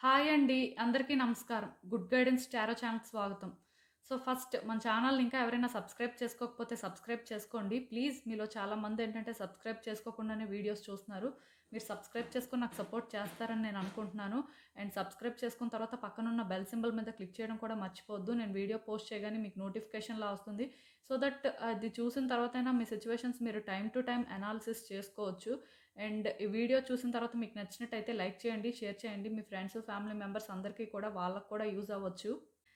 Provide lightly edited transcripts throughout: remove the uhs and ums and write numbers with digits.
Hi అండి. అందరికీ నమస్కారం. గుడ్ గైడెన్స్ టారో ఛానల్‌కి స్వాగతం. సో, ఫస్ట్ మన ఛానల్‌ని ఇంకా ఎవరైనా సబ్స్క్రైబ్ చేసుకోకపోతే సబ్స్క్రైబ్ చేసుకోండి. ప్లీజ్ మీలో చాలామందేంటంటే సబ్స్క్రైబ్ చేసుకోకుండానే వీడియోస్ చూస్తున్నారు. మీరు సబ్స్క్రైబ్ చేసుకొని నాకు సపోర్ట్ చేస్తారని నేను అనుకుంటున్నాను. అండ్ సబ్స్క్రైబ్ చేసుకున్న తర్వాత పక్కనున్న బెల్ సింబల్ మీద క్లిక్ చేయడం కూడా మర్చిపోవద్దు. నేను వీడియో పోస్ట్ చేయగానే మీకు నోటిఫికేషన్‌లా వస్తుంది. సో దట్ అది చూసిన తర్వాతైనా మీ సిట్యుయేషన్స్ మీరు టైమ్ టు టైమ్ అనాలిసిస్ చేసుకోవచ్చు. అండ్ ఈ వీడియో చూసిన తర్వాత మీకు నచ్చినట్టయితే లైక్ చేయండి, షేర్ చేయండి. మీ ఫ్రెండ్స్, ఫ్యామిలీ మెంబర్స్ అందరికీ కూడా వాళ్ళకి కూడా యూజ్ అవ్వచ్చు.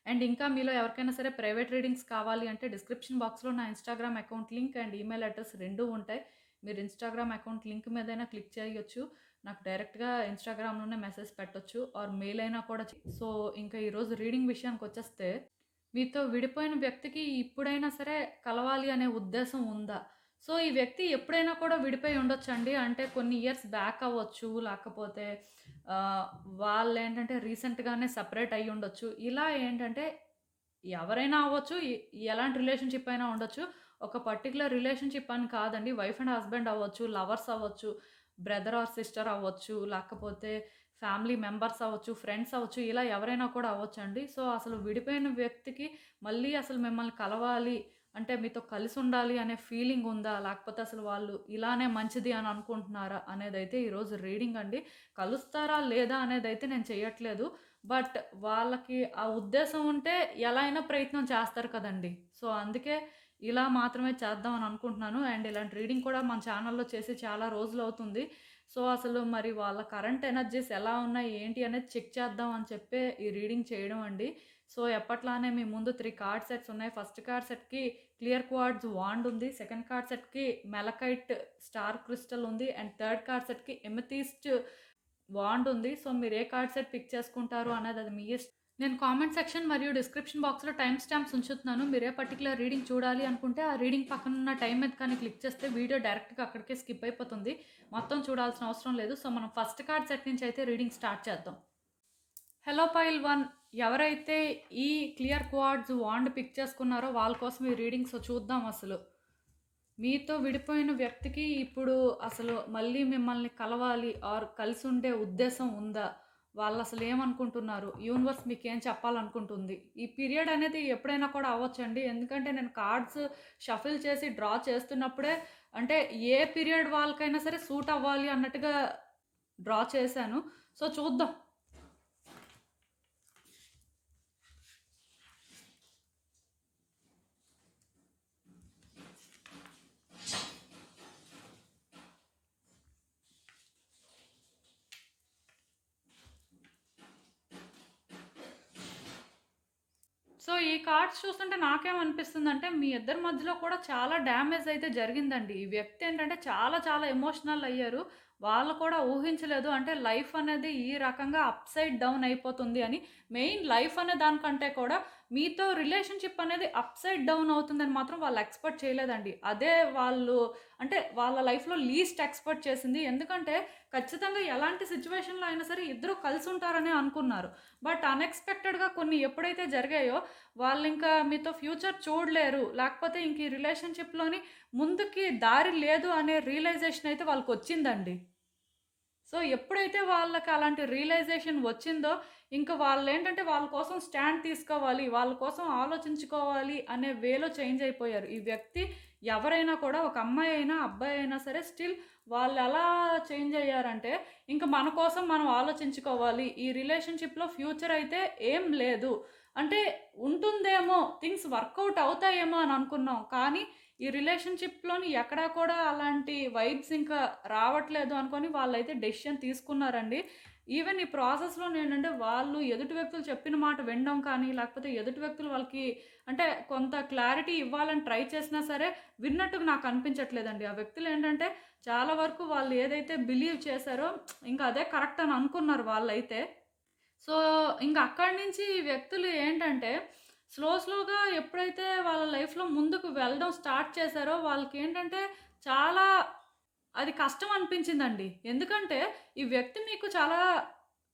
అండ్ ఇంకా మీలో ఎవరికైనా సరే ప్రైవేట్ రీడింగ్స్ కావాలి అంటే డిస్క్రిప్షన్ బాక్స్‌లో నా Instagram account link and email address 2 ఉంటాయి. మీరు ఇన్‌స్టాగ్రామ్ అకౌంట్ లింక్ మీదైనా క్లిక్ చేయొచ్చు. నాకు డైరెక్ట్‌గా ఇన్‌స్టాగ్రామ్‌లోనే మెసేజ్ పెట్టొచ్చు ఆర్ మెయిల్ అయినా కూడా సో, ఇంకా ఈరోజు రీడింగ్ విషయానికొచ్చేస్తే మీతో విడిపోయిన వ్యక్తికి ఇప్పుడైనా సరే కలవాలి అనే ఉద్దేశం ఉందా? సో, ఈ వ్యక్తి ఎప్పుడైనా కూడా విడిపోయి ఉండొచ్చండి. అంటే కొన్ని ఇయర్స్ బ్యాక్ అవ్వచ్చు. లేకపోతే ఆహ్, వాళ్ళేంటంటే రీసెంట్‌గానే సెపరేట్ అయ్యి ఉండొచ్చు. ఇలా ఏంటంటే ఎవరైనా అవ్వచ్చు. ఎలాంటి రిలేషన్‌షిప్ అయినా ఉండొచ్చు. ఒక పర్టిక్యులర్ రిలేషన్‌షిప్ అని కాదండి. వైఫ్ అండ్ హస్బెండ్ అవ్వచ్చు, లవర్స్ అవ్వచ్చు, బ్రదర్ ఆర్ సిస్టర్ అవ్వచ్చు, లేకపోతే ఫ్యామిలీ మెంబర్స్ అవ్వచ్చు, ఫ్రెండ్స్ అవ్వచ్చు. ఇలా ఎవరైనా కూడా అవ్వచ్చండి. సో, అసలు విడిపోయిన వ్యక్తికి మళ్ళీ అసలు మిమ్మల్ని కలవాలి అంటే మీతో కలిసుండాలి అనే ఫీలింగ్ ఉందా? లేకపోతే అసలు వాళ్ళు ఇలానే మంచిది అని అనుకుంటున్నారా? అనేదైతే ఈరోజు రీడింగ్ అండి. కలుస్తారా? లేదా? అనేదైతే నేను చెయ్యట్లేదు. బట్ వాళ్ళకి ఆ ఉద్దేశం ఉంటే ఎలా అయినా ప్రయత్నం చేస్తారు కదండీ! సో, అందుకే ఇలా మాత్రమే చేద్దాం అని అనుకుంటున్నాను. అండ్ ఇలాంటి రీడింగ్ కూడా మన ఛానల్‌లో చేసి చాలా రోజులవుతుంది. సో, అసలు మరి వాళ్ళ కరెంట్ ఎనర్జీస్ ఎలా ఉన్నాయి? ఏంటి? అనేది చెక్ చేద్దాం అని చెప్పే ఈ రీడింగ్ చేయడం అండి. సో, ఎప్పట్లానే మీ ముందు 3 కార్డ్ సెట్స్ ఉన్నాయి. ఫస్ట్ కార్డ్ సెట్‌కి క్లియర్ క్వార్ట్జ్ వాండ్ ఉంది. సెకండ్ కార్డ్ సెట్‌కి మెలకైట్ స్టార్ క్రిస్టల్ ఉంది. అండ్ థర్డ్ కార్డ్ సెట్‌కి ఎమెథిస్ట్ వాండ్ ఉంది. సో, మీరు ఏ కార్డ్ సెట్ పిక్ చేసుకుంటారు అనేది అది మీ ఇష్టం. నేను కామెంట్ సెక్షన్ మరియు డిస్క్రిప్షన్ బాక్స్‌లో టైమ్ స్టాంప్స్ ఉంచుతున్నాను. మీరు ఏ పర్టిక్యులర్ రీడింగ్ చూడాలి అనుకుంటే ఆ రీడింగ్ పక్కనున్న టైమ్ మీద కానీ క్లిక్ చేస్తే వీడియో డైరెక్ట్‌గా అక్కడికే స్కిప్ అయిపోతుంది. మొత్తం చూడాల్సిన అవసరం లేదు. సో, మనం ఫస్ట్ కార్డ్ సెట్ నుంచి అయితే రీడింగ్ స్టార్ట్ చేద్దాం. హలో పైల్ 1 ఎవరైతే ఈ క్లియర్ క్వార్ట్జ్ వాండ్ పిక్ చేసుకున్నారో వాళ్ళ కోసం ఈ రీడింగ్స్ చూద్దాం అసలు. మీతో విడిపోయిన వ్యక్తికి ఇప్పుడు అసలు మళ్ళీ మిమ్మల్ని కలవాలి ఆర్ కలిసి ఉండే ఉద్దేశం ఉందా? వాళ్ళు అసలు ఏమనుకుంటున్నారు? యూనివర్స్ మీకేం చెప్పాలనుకుంటుంది? ఈ పీరియడ్ అనేది ఎప్పుడైనా కూడా అవ్వచ్చండి. ఎందుకంటే నేను కార్డ్స్ షఫిల్ చేసి డ్రా చేస్తున్నప్పుడే అంటే ఏ పీరియడ్ వాళ్ళకైనా సరే సూట్ అవ్వాలి అన్నట్టుగా డ్రా చేశాను. సో, చూద్దాం. సో, ఈ కార్డ్స్ చూస్తుంటే నాకేమనిపిస్తుందంటే, మీ ఇద్దరి మధ్యలో కూడా చాలా డ్యామేజ్ అయితే జరిగిందండి. ఈ వ్యక్తి ఏంటంటే చాలా చాలా ఎమోషనల్ అయ్యారు. వాళ్ళు కూడా ఊహించలేదు. అంటే లైఫ్ అనేది ఈ రకంగా అప్‌సైడ్ డౌన్ అయిపోతుంది అని. మెయిన్ లైఫ్ అనే దానికంటే కూడా మీతో రిలేషన్‌షిప్ అనేది అప్‌సైడ్ డౌన్ అవుతుందని మాత్రం వాళ్ళు ఎక్స్‌పెక్ట్ చేయలేదండి. అదే వాళ్ళు అంటే వాళ్ళ లైఫ్‌లో లీస్ట్ ఎక్స్‌పెక్ట్ చేసింది. ఎందుకంటే ఖచ్చితంగా ఎలాంటి సిట్యుయేషన్‌లో అయినా సరే ఇద్దరు కలిసుంటారనే అనుకున్నారు. బట్ అన్‌ఎక్స్‌పెక్టెడ్‌గా కొన్ని ఎప్పుడైతే జరిగాయో వాళ్ళింకా మీతో ఫ్యూచర్ చూడలేరు. లేకపోతే ఇంక ఈ రిలేషన్‌షిప్‌లోని ముందుకి దారి లేదు అనే రియలైజేషన్ అయితే వాళ్ళకొచ్చిందండి. సో, ఎప్పుడైతే వాళ్ళకి అలాంటి రియలైజేషన్ వచ్చిందో, ఇంక వాళ్ళేంటంటే వాళ్ళ కోసం స్టాండ్ తీసుకోవాలి, వాళ్ళ కోసం ఆలోచించుకోవాలి అనే వేలో చేంజ్ అయిపోయారు. ఈ వ్యక్తి ఎవరైనా కూడా ఒక అమ్మాయి అయినా, అబ్బాయి అయినా సరే స్టిల్ వాళ్ళెలా చేంజ్ అయ్యారంటే, ఇంక మన కోసం మనం ఆలోచించుకోవాలి. ఈ రిలేషన్‌షిప్‌లో ఫ్యూచర్ అయితే ఏం లేదు. అంటే ఉంటుందేమో, థింగ్స్ వర్కౌట్ అవుతాయేమో అని అనుకున్నాం. కానీ ఈ రిలేషన్‌షిప్‌లోని ఎక్కడా కూడా అలాంటి వైబ్స్ ఇంకా రావట్లేదు అనుకోని వాళ్ళైతే డెసిషన్ తీసుకున్నారండి. ఈవెన్ ఈ ప్రాసెస్‌లోనేంటంటే వాళ్ళు ఎదుటి వ్యక్తులు చెప్పిన మాట వినడం కానీ, లేకపోతే ఎదుటి వ్యక్తులు వాళ్ళకి అంటే కొంత క్లారిటీ ఇవ్వాలని ట్రై చేసినా సరే విన్నట్టుగా నాకు అనిపించట్లేదండి. ఆ వ్యక్తులేంటంటే చాలా వరకు వాళ్ళు ఏదైతే బిలీవ్ చేశారో ఇంక అదే కరెక్ట్ అని అనుకున్నారు వాళ్ళైతే. సో, ఇంక అక్కడి నుంచి ఈ వ్యక్తులు ఏంటంటే, స్లోగా ఎప్పుడైతే వాళ్ళ లైఫ్‌లో ముందుకు వెళ్ళడం స్టార్ట్ చేశారో, వాళ్ళకేంటంటే చాలా అది కష్టం అనిపించిందండి. ఎందుకంటే, ఈ వ్యక్తి మీకు చాలా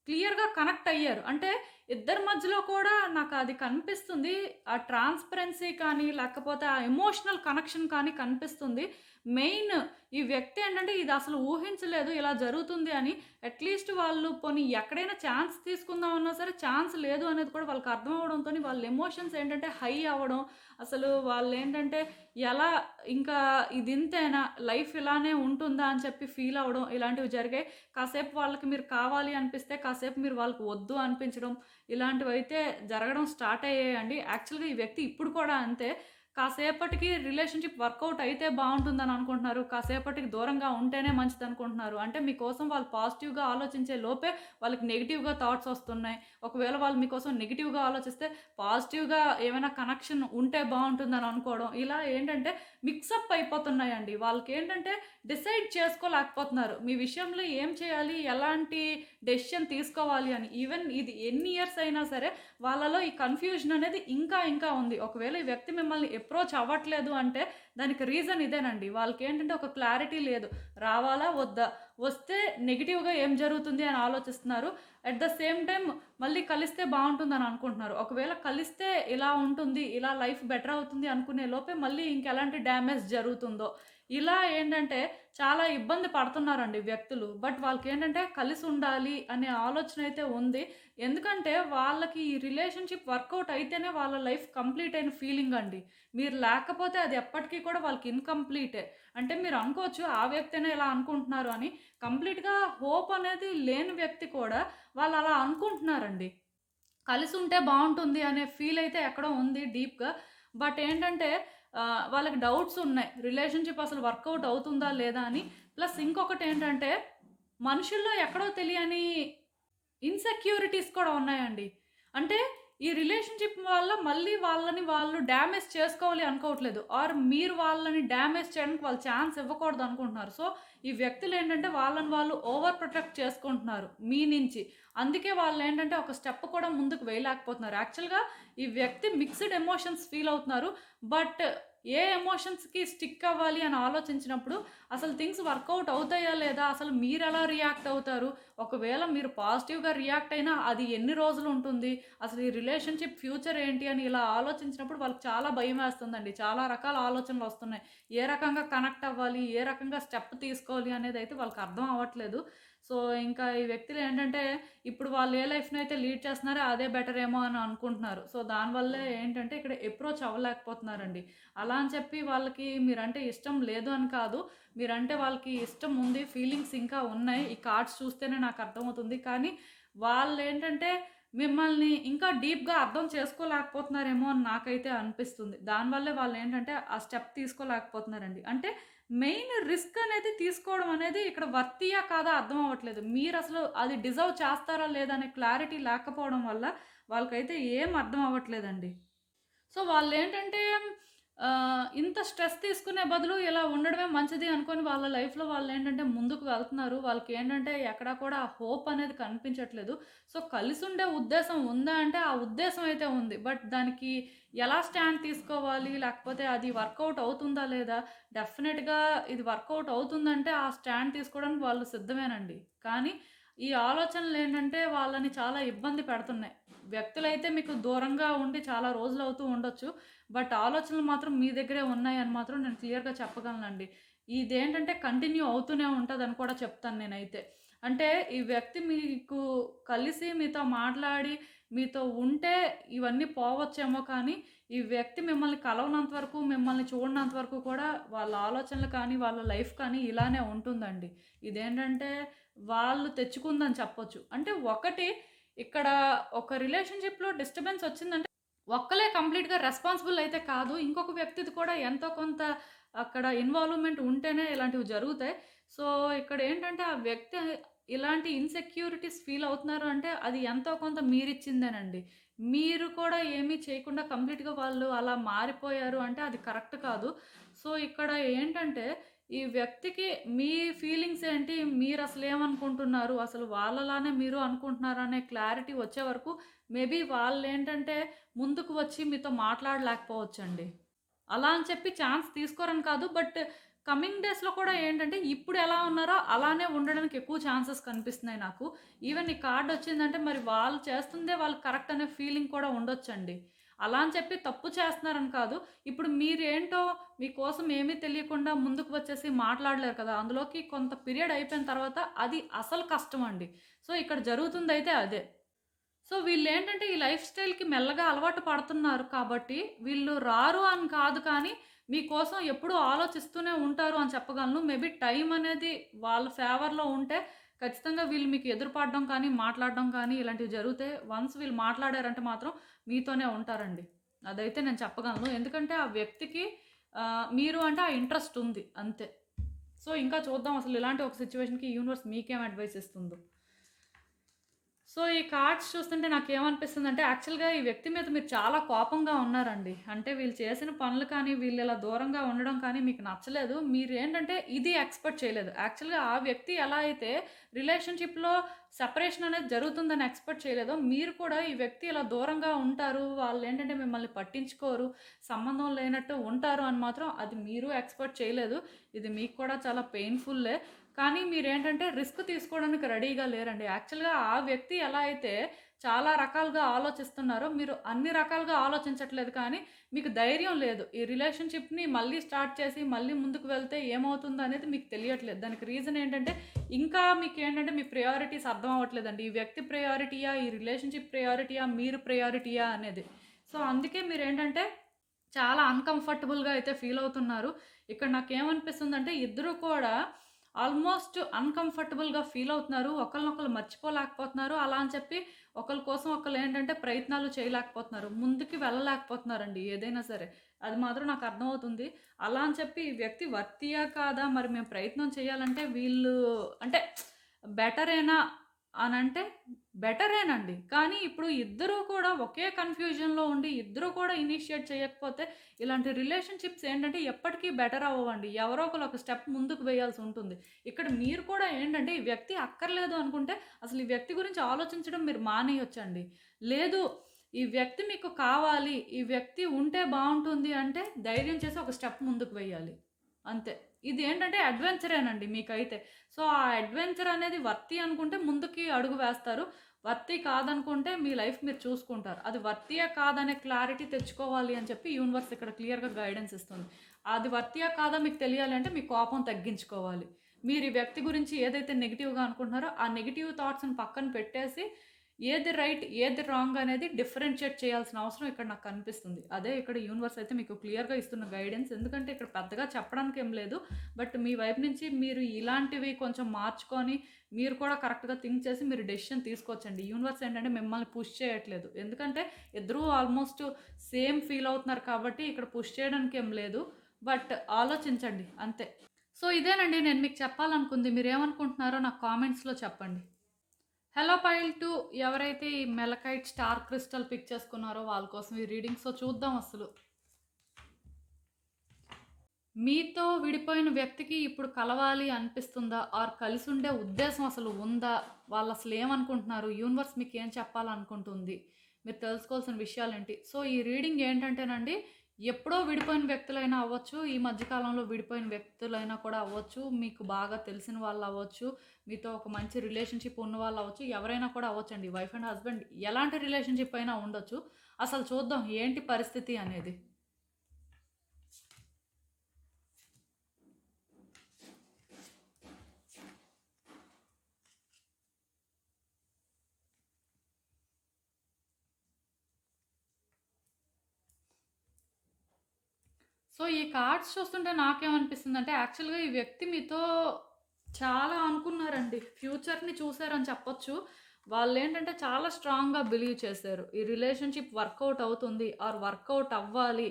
క్లియర్‌గా కనెక్ట్ అయ్యారు. అంటే ఇద్దరి మధ్యలో కూడా నాకది కనిపిస్తుంది. ఆ ట్రాన్స్‌పరెన్సీ కానీ, లేకపోతే ఆ ఎమోషనల్ కనెక్షన్ కానీ కనిపిస్తుంది. మెయిన్ ఈ వ్యక్తి ఏంటంటే ఇది అసలు ఊహించలేదు ఇలా జరుగుతుంది అని. అట్‌లీస్ట్ వాళ్ళు పోనీ ఎక్కడైనా ఛాన్స్ తీసుకుందామన్నా సరే ఛాన్స్ లేదు అనేది కూడా వాళ్ళకి అర్థం అవ్వడంతోని వాళ్ళ ఎమోషన్స్ ఏంటంటే హై అవ్వడం. అసలు వాళ్ళేంటంటే ఎలా ఇంకా ఇదింతేనా? లైఫ్ ఇలానే ఉంటుందా? అని చెప్పి ఫీల్ అవ్వడం ఇలాంటివి జరిగాయి. కాసేపు వాళ్ళకి మీరు కావాలి అనిపిస్తే కాసేపు మీరు వాళ్ళకి వద్దు అనిపించడం ఇలాంటివైతే జరగడం స్టార్ట్ అయ్యాయండి. యాక్చువల్‌గా ఈ వ్యక్తి ఇప్పుడు కూడా అంతే. కాసేపటికి రిలేషన్‌షిప్ వర్కౌట్ అయితే బావుంటుందని అనుకుంటున్నారు. కాసేపటికి దూరంగా ఉంటేనే మంచిదనుకుంటున్నారు. అంటే మీకోసం వాళ్ళు పాజిటివ్‌గా ఆలోచించే లోపే వాళ్ళకి నెగెటివ్‌గా థాట్స్ వస్తున్నాయి. ఒకవేళ వాళ్ళు మీకోసం నెగెటివ్‌గా ఆలోచిస్తే పాజిటివ్‌గా ఏమైనా కనెక్షన్ ఉంటే బావుంటుందని అనుకోవడం. ఇలా ఏంటంటే మిక్సప్ అయిపోతున్నాయండి. వాళ్ళకేంటంటే డిసైడ్ చేసుకోలేకపోతున్నారు. మీ విషయంలో ఏం చేయాలి? ఎలాంటి డెసిషన్ తీసుకోవాలి అని. ఈవెన్ ఇది ఎన్ని ఇయర్స్ అయినా సరే వాళ్ళలో ఈ కన్‌ఫ్యూజన్ అనేది ఇంకా ఇంకా ఉంది. ఒకవేళ ఈ వ్యక్తి మిమ్మల్ని అప్రోచ్ అవ్వట్లేదు అంటే దానికి రీజన్ ఇదేనండి. వాళ్ళకేంటంటే ఒక క్లారిటీ లేదు. రావాలా? వద్దా? వస్తే నెగెటివ్‌గా ఏం జరుగుతుంది అని ఆలోచిస్తున్నారు. అట్ ద సేమ్ టైమ్ మళ్ళీ కలిస్తే బావుంటుందని అనుకుంటున్నారు. ఒకవేళ కలిస్తే ఇలా ఉంటుంది, ఇలా లైఫ్ బెటర్ అవుతుంది అనుకునే లోపే మళ్ళీ ఇంకెలాంటి డ్యామేజ్ జరుగుతుందో. ఇలా ఏంటంటే చాలా ఇబ్బంది పడుతున్నారండి వ్యక్తులు. బట్ వాళ్ళకేంటంటే కలిసుండాలి అనే ఆలోచన అయితే ఉంది. ఎందుకంటే వాళ్ళకి ఈ రిలేషన్‌షిప్ వర్కౌట్ అయితేనే వాళ్ళ లైఫ్ కంప్లీట్ అయిన ఫీలింగ్ అండి. మీరు లేకపోతే అది ఎప్పటికి కూడా వాళ్ళకి ఇన్‌కంప్లీటే. అంటే మీరు అనుకోవచ్చు ఆ వ్యక్తేనే ఇలా అనుకుంటున్నారు అని. కంప్లీట్‌గా హోప్ అనేది లేని వ్యక్తి కూడా వాళ్ళు అలా అనుకుంటున్నారండి. కలిసుంటే బావుంటుంది అనే ఫీల్ అయితే ఎక్కడో ఉంది డీప్‌గా. బట్ ఏంటంటే వాళ్ళకి డౌట్స్ ఉన్నాయి. రిలేషన్‌షిప్ అసలు వర్కౌట్ అవుతుందా లేదా అని. ప్లస్ ఇంకొకటేంటంటే మనుషుల్లో ఎక్కడో తెలియని ఇన్‌సెక్యూరిటీస్ కూడా ఉన్నాయండి. అంటే ఈ రిలేషన్‌షిప్ వల్ల మళ్ళీ వాళ్ళని వాళ్ళు డ్యామేజ్ చేసుకోవాలి అనుకోవట్లేదు. ఆర్ మీరు వాళ్ళని డ్యామేజ్ చేయడానికి వాళ్ళు ఛాన్స్ ఇవ్వకూడదనుకుంటున్నారు. సో, ఈ వ్యక్తులేంటంటే వాళ్ళని వాళ్ళు ఓవర్ ప్రొటెక్ట్ చేసుకుంటున్నారు మీ నుంచి. అందుకే వాళ్ళేంటంటే ఒక స్టెప్ కూడా ముందుకు వేయలేకపోతున్నారు. యాక్చువల్‌గా ఈ వ్యక్తి మిక్స్డ్ ఎమోషన్స్ ఫీల్ అవుతున్నారు. బట్ ఏ ఎమోషన్స్‌కి స్టిక్ అవ్వాలి అని ఆలోచించినప్పుడు అసలు థింగ్స్ వర్కౌట్ అవుతాయా లేదా? అసలు మీరెలా రియాక్ట్ అవుతారు? ఒకవేళ మీరు పాజిటివ్‌గా రియాక్ట్ అయినా అది ఎన్ని రోజులుంటుంది? అసలు ఈ రిలేషన్‌షిప్ ఫ్యూచర్ ఏంటి అని ఇలా ఆలోచించినప్పుడు వాళ్ళకి చాలా భయమేస్తుందండి. చాలా రకాల ఆలోచనలొస్తున్నాయి. ఏ రకంగా కనెక్ట్ అవ్వాలి? ఏ రకంగా స్టెప్ తీసుకోవాలి? అనేదైతే వాళ్ళకి అర్థం అవ్వట్లేదు. సో, ఇంకా ఈ వ్యక్తులేంటంటే ఇప్పుడు వాళ్ళు ఏ లైఫ్‌నైతే లీడ్ చేస్తున్నారో అదే బెటర్ ఏమో అని అనుకుంటున్నారు. సో, దానివల్లే ఏంటంటే ఇక్కడ అప్రోచ్ అవ్వలేకపోతున్నారండి. అలా అని చెప్పి వాళ్ళకి మీరంటే ఇష్టం లేదు అని కాదు. మీరంటే వాళ్ళకి ఇష్టం ఉంది. ఫీలింగ్స్ ఇంకా ఉన్నాయి. ఈ కార్డ్స్ చూస్తేనే నాకు అర్థమవుతుంది. కానీ వాళ్ళేంటంటే మిమ్మల్ని ఇంకా డీప్‌గా అర్థం చేసుకోలేకపోతున్నారేమో అని నాకైతే అనిపిస్తుంది. దానివల్లే వాళ్ళేంటంటే ఆ స్టెప్ తీసుకోలేకపోతున్నారండి. అంటే మెయిన్ రిస్క్ అనేది తీసుకోవడం అనేది ఇక్కడ వర్తియా కాదా అర్థం అవ్వట్లేదు. మీరసలు అది డిజర్వ్ చేస్తారా లేదా అనే క్లారిటీ లేకపోవడం వల్ల వాళ్ళకైతే ఏం అర్థం అవ్వట్లేదండి. సో, వాళ్ళేంటంటే ఇంత స్ట్రెస్ తీసుకునే బదులు ఇలా ఉండడమే మంచిది అనుకోని వాళ్ళ లైఫ్‌లో వాళ్ళేంటంటే ముందుకు వెళ్తున్నారు. వాళ్ళకేంటంటే ఎక్కడా కూడా ఆ హోప్ అనేది కనిపించట్లేదు. సో, కలిసుండే ఉద్దేశం ఉందా అంటే ఆ ఉద్దేశం అయితే ఉంది. బట్ దానికి ఎలా స్టాండ్ తీసుకోవాలి? లేకపోతే అది వర్కౌట్ అవుతుందా లేదా? డెఫినిట్‌గా ఇది వర్కౌట్ అవుతుందంటే ఆ స్టాండ్ తీసుకోవడానికి వాళ్ళు సిద్ధమేనండి. కానీ ఈ ఆలోచనలేంటంటే వాళ్ళని చాలా ఇబ్బంది పెడుతున్నాయి. వ్యక్తులైతే మీకు దూరంగా ఉండి చాలా రోజులవుతూ ఉండొచ్చు. బట్ ఆలోచనలు మాత్రం మీ దగ్గరే ఉన్నాయని మాత్రం నేను క్లియర్‌గా చెప్పగలనండి. ఇదేంటంటే కంటిన్యూ అవుతూనే ఉంటదని కూడా చెప్తాను నేనైతే. అంటే ఈ వ్యక్తి మీకు కలిసి మీతో మాట్లాడి, మీతో ఉంటే ఇవన్నీ పోవచ్చేమో కానీ, ఈ వ్యక్తి మిమ్మల్ని కలవనంత వరకు, మిమ్మల్ని చూడనంత వరకు కూడా వాళ్ళ ఆలోచనలు కానీ, వాళ్ళ లైఫ్ కానీ ఇలానే ఉంటుందండి. ఇదేంటంటే వాళ్ళు తెచ్చుకుందని చెప్పొచ్చు. అంటే ఒకటి ఇక్కడ ఒక రిలేషన్‌షిప్‌లో డిస్టర్బెన్స్ వచ్చిందంటే ఒక్కలే కంప్లీట్‌గా రెస్పాన్సిబుల్ అయితే కాదు. ఇంకొక వ్యక్తిది కూడా ఎంతో కొంత అక్కడ ఇన్వాల్వ్‌మెంట్ ఉంటేనే ఇలాంటివి జరుగుతాయి. సో, ఇక్కడేంటంటే ఆ వ్యక్తి ఇలాంటి ఇన్‌సెక్యూరిటీస్ ఫీల్ అవుతున్నారు అంటే అది ఎంతో కొంత మీరిచ్చిందేనండి. మీరు కూడా ఏమీ చేయకుండా కంప్లీట్‌గా వాళ్ళు అలా మారిపోయారు అంటే అది కరెక్ట్ కాదు. సో, ఇక్కడ ఏంటంటే ఈ వ్యక్తికి మీ ఫీలింగ్స్ ఏంటి? మీరసలేమనుకుంటున్నారు? అసలు వాళ్ళలానే మీరు అనుకుంటున్నారా? అనే క్లారిటీ వచ్చే వరకు మేబీ వాళ్ళేంటంటే ముందుకు వచ్చి మీతో మాట్లాడలేకపోవచ్చండి. అలా అని చెప్పి ఛాన్స్ తీసుకోరని కాదు. బట్ కమింగ్ డేస్‌లో కూడా ఏంటంటే ఇప్పుడు ఎలా ఉన్నారో అలానే ఉండడానికి ఎక్కువ ఛాన్సెస్ కనిపిస్తున్నాయి నాకు. ఈవెన్ ఈ కార్డ్ వచ్చిందంటే మరి వాళ్ళు చేస్తుందే వాళ్ళు కరెక్ట్ అనే ఫీలింగ్ కూడా ఉండొచ్చండి. అలా అని చెప్పి తప్పు చేస్తున్నారని కాదు. ఇప్పుడు మీరేంటో మీకోసం ఏమీ తెలియకుండా ముందుకు వచ్చేసి మాట్లాడలేరు కదా! అందులోకి కొంత పీరియడ్ అయిపోయిన తర్వాత అది అసలు కష్టమండి. సో, ఇక్కడ జరుగుతుందయితే అదే. సో, వీళ్ళేంటంటే ఈ లైఫ్ స్టైల్‌కి మెల్లగా అలవాటు పడుతున్నారు కాబట్టి, వీళ్ళు రారు అని కాదు కానీ, మీకోసం ఎప్పుడూ ఆలోచిస్తూనే ఉంటారు అని చెప్పగలను. మేబీ టైం అనేది వాళ్ళ ఫేవర్‌లో ఉంటే, ఖచ్చితంగా వీళ్ళు మీకు ఎదురుపడడం కానీ, మాట్లాడడం కానీ ఇలాంటివి జరిగితే, వన్స్ వీళ్ళు మాట్లాడారంటే మాత్రం మీతోనే ఉంటారండి. అదైతే నేను చెప్పగలను. ఎందుకంటే ఆ వ్యక్తికి మీరు అంటే ఆ ఇంట్రెస్ట్ ఉంది అంతే. సో, ఇంకా చూద్దాం అసలు ఇలాంటి ఒక సిట్యుయేషన్‌కి యూనివర్స్ మీకేం అడ్వైస్ ఇస్తుందో. సో, ఈ కార్డ్స్ చూస్తుంటే నాకేమనిపిస్తుందంటే, యాక్చువల్‌గా ఈ వ్యక్తి మీద మీరు చాలా కోపంగా ఉన్నారండి. అంటే వీళ్ళు చేసిన పనులు కానీ, వీళ్ళిలా దూరంగా ఉండడం కానీ మీకు నచ్చలేదు. మీరేంటంటే ఇది ఎక్స్‌పెక్ట్ చేయలేదు. యాక్చువల్‌గా ఆ వ్యక్తి ఎలా అయితే రిలేషన్‌షిప్‌లో సెపరేషన్ అనేది జరుగుతుందని ఎక్స్‌పెక్ట్ చేయలేదో, మీరు కూడా ఈ వ్యక్తి ఇలా దూరంగా ఉంటారు, వాళ్ళేంటంటే మిమ్మల్ని పట్టించుకోరు, సంబంధం లేనట్టు ఉంటారు అని మాత్రం అది మీరు ఎక్స్‌పెక్ట్ చేయలేదు. ఇది మీకు కూడా చాలా పెయిన్‌ఫుల్లే. కానీ మీరేంటంటే రిస్క్ తీసుకోవడానికి రెడీగా లేరండి. యాక్చువల్‌గా ఆ వ్యక్తి ఎలా అయితే చాలా రకాలుగా ఆలోచిస్తున్నారో, మీరు అన్ని రకాలుగా ఆలోచించట్లేదు కానీ, మీకు ధైర్యం లేదు. ఈ రిలేషన్‌షిప్‌ని మళ్ళీ స్టార్ట్ చేసి, మళ్ళీ ముందుకు వెళ్తే ఏమవుతుందనేది మీకు తెలియట్లేదు. దానికి రీజన్ ఏంటంటే, ఇంకా మీకేంటంటే మీ ప్రయారిటీస్ అర్థం అవ్వట్లేదండి. ఈ వ్యక్తి ప్రయారిటీయా? ఈ రిలేషన్‌షిప్ ప్రయారిటీయా? మీరు ప్రయారిటీయా? అనేది. సో, అందుకే మీరేంటంటే చాలా అన్‌కంఫర్టబుల్‌గా అయితే ఫీల్ అవుతున్నారు. ఇక్కడ నాకేమనిపిస్తుందంటే ఇద్దరు కూడా ఆల్మోస్ట్ అన్‌కంఫర్టబుల్‌గా ఫీల్ అవుతున్నారు. ఒకళ్ళనొకళ్ళు మర్చిపోలేకపోతున్నారు. అలా అని చెప్పి ఒకళ్ళ కోసం ఒకళ్ళు ఏంటంటే ప్రయత్నాలు చేయలేకపోతున్నారు. ముందుకి వెళ్ళలేకపోతున్నారండి ఏదైనా సరే. అది మాత్రం నాకు అర్థమవుతుంది. అలా అని చెప్పి ఈ వ్యక్తి వర్తియా కాదా? మరి మేము ప్రయత్నం చేయాలంటే వీళ్ళు అంటే బెటరేనా అనంటే బెటరేనండి. కానీ ఇప్పుడు ఇద్దరూ కూడా ఒకే కన్‌ఫ్యూజన్‌లో ఉండి ఇద్దరూ కూడా ఇనిషియేట్ చేయకపోతే ఇలాంటి రిలేషన్‌షిప్స్ ఏంటంటే ఎప్పటికీ బెటర్ అవ్వవండి. ఎవరో ఒకళ్ళు ఒక స్టెప్ ముందుకు వేయాల్సి ఉంటుంది. ఇక్కడ మీరు కూడా ఏంటంటే ఈ వ్యక్తి అక్కర్లేదు అనుకుంటే అసలు ఈ వ్యక్తి గురించి ఆలోచించడం మీరు మానేయొచ్చండి. లేదు ఈ వ్యక్తి మీకు కావాలి, ఈ వ్యక్తి ఉంటే బావుంటుంది అంటే ధైర్యం చేసి ఒక స్టెప్ ముందుకు వేయాలి. అంతే. ఇది ఏంటంటే అడ్వెంచరేనండి మీకైతే. సో, ఆ అడ్వెంచర్ అనేది వర్తీ అనుకుంటే ముందుకి అడుగు వేస్తారు. వర్తీ కాదనుకుంటే మీ లైఫ్ మీరు చూసుకుంటారు. అది వర్తియా కాదనే క్లారిటీ తెచ్చుకోవాలి అని చెప్పి యూనివర్స్ ఇక్కడ క్లియర్‌గా గైడెన్స్ ఇస్తుంది. అది వర్తియా కాదా మీకు తెలియాలి అంటే మీ కోపం తగ్గించుకోవాలి. మీరు ఈ వ్యక్తి గురించి ఏదైతే నెగెటివ్‌గా అనుకుంటున్నారో ఆ నెగెటివ్ థాట్స్‌ని పక్కన పెట్టేసి ఏది రైట్, ఏది రాంగ్ అనేది డిఫరెన్షియేట్ చేయాల్సిన అవసరం ఇక్కడ నాకు కనిపిస్తుంది. అదే ఇక్కడ యూనివర్స్ అయితే మీకు క్లియర్‌గా ఇస్తున్న గైడెన్స్. ఎందుకంటే ఇక్కడ పెద్దగా చెప్పడానికి ఏం లేదు. బట్ మీ వైపు నుంచి మీరు ఇలాంటివి కొంచెం మార్చుకొని మీరు కూడా కరెక్ట్‌గా థింక్ చేసి మీరు డెసిషన్ తీసుకోవచ్చండి. యూనివర్స్ ఏంటంటే మిమ్మల్ని పుష్ చేయట్లేదు. ఎందుకంటే ఇద్దరూ ఆల్మోస్ట్ సేమ్ ఫీల్ అవుతున్నారు కాబట్టి ఇక్కడ పుష్ చేయడానికి ఏం లేదు. బట్ ఆలోచించండి అంతే. సో, ఇదేనండి నేను మీకు చెప్పాలనుకుంది. మీరేమనుకుంటున్నారో నాకు కామెంట్స్‌లో చెప్పండి. హలో పైల్ 2 ఎవరైతే ఈ మెలకైట్ స్టార్ క్రిస్టల్ పిక్ చేసుకున్నారో వాళ్ళ కోసం ఈ రీడింగ్. సో, చూద్దాం అసలు. మీతో విడిపోయిన వ్యక్తికి ఇప్పుడు కలవాలి అనిపిస్తుందా? ఆర్ కలిసుండే ఉద్దేశం అసలు ఉందా? వాళ్ళసలు ఏమనుకుంటున్నారు? యూనివర్స్ మీకేం చెప్పాలనుకుంటుంది? మీరు తెలుసుకోవాల్సిన విషయాలేంటి? సో, ఈ రీడింగ్ ఏంటంటేనండి, ఎప్పుడో విడిపోయిన వ్యక్తులైనా అవ్వచ్చు, ఈ మధ్య కాలంలో విడిపోయిన వ్యక్తులైనా కూడా అవ్వచ్చు, మీకు బాగా తెలిసిన వాళ్ళవ్వచ్చు, మీతో ఒక మంచి రిలేషన్‌షిప్ ఉన్నవాళ్ళవ్వచ్చు, ఎవరైనా కూడా అవ్వచ్చండి. వైఫ్ అండ్ హస్బెండ్ ఎలాంటి రిలేషన్‌షిప్ అయినా ఉండొచ్చు. అసలు చూద్దాం ఏంటి పరిస్థితి అనేది. సో, ఈ కార్డ్స్ చూస్తుంటే నాకేమనిపిస్తుందంటే, యాక్చువల్‌గా ఈ వ్యక్తి మీతో చాలా అనుకున్నారండి. ఫ్యూచర్‌ని చూసారని చెప్పొచ్చు. వాళ్ళేంటంటే చాలా స్ట్రాంగ్‌గా బిలీవ్ చేశారు. ఈ రిలేషన్‌షిప్ వర్కౌట్ అవుతుంది ఆర్ వర్కౌట్ అవ్వాలి.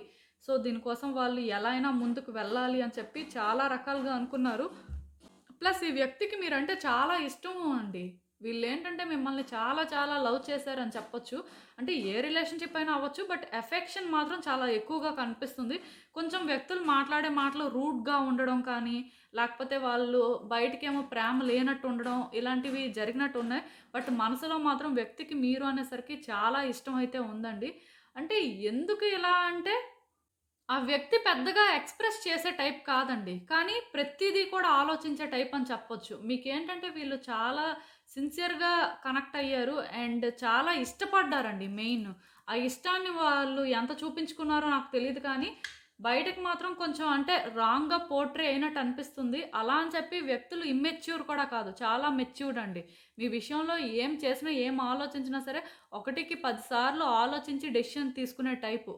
సో, దీనికోసం వాళ్ళు ఎలా అయినా ముందుకు వెళ్ళాలి అని చెప్పి చాలా రకాలుగా అనుకున్నారు. ప్లస్ ఈ వ్యక్తికి మీరంటే చాలా ఇష్టము అండి. వీళ్ళేంటంటే మిమ్మల్ని చాలా చాలా లవ్ చేశారని చెప్పొచ్చు. అంటే ఏ రిలేషన్‌షిప్ అయినా అవ్వచ్చు. బట్ ఎఫెక్షన్ మాత్రం చాలా ఎక్కువగా కనిపిస్తుంది. కొంచెం వ్యక్తులు మాట్లాడే మాటలు రూడ్‌గా ఉండడం కానీ, లేకపోతే వాళ్ళు బయటికేమో ప్రేమ లేనట్టు ఉండడం, ఇలాంటివి జరిగినట్టున్నాయి. బట్ మనసులో మాత్రం వ్యక్తికి మీరు అనేసరికి చాలా ఇష్టం అయితే ఉందండి. అంటే ఎందుకు ఇలా అంటే ఆ వ్యక్తి పెద్దగా ఎక్స్‌ప్రెస్ చేసే టైప్ కాదండి. కానీ ప్రతీదీ కూడా ఆలోచించే టైప్ అని చెప్పొచ్చు. మీకేంటంటే వీళ్ళు చాలా సిన్సియర్‌గా కనెక్ట్ అయ్యారు అండ్ చాలా ఇష్టపడ్డారండి మెయిన్. ఆ ఇష్టాన్ని వాళ్ళు ఎంత చూపించుకున్నారో నాకు తెలీదు కానీ, బయటకి మాత్రం కొంచెం అంటే రాంగ్‌గా పోర్ట్రే అయినట్టు అనిపిస్తుంది. అలా అని చెప్పి వ్యక్తులు ఇమ్మెచ్యూర్ కూడా కాదు. చాలా మెచ్యూర్డ్ అండి. మీ విషయంలో ఏం చేసినా, ఏం ఆలోచించినా సరే, ఒకటికి 10 సార్లు ఆలోచించి డెసిషన్ తీసుకునే టైపు.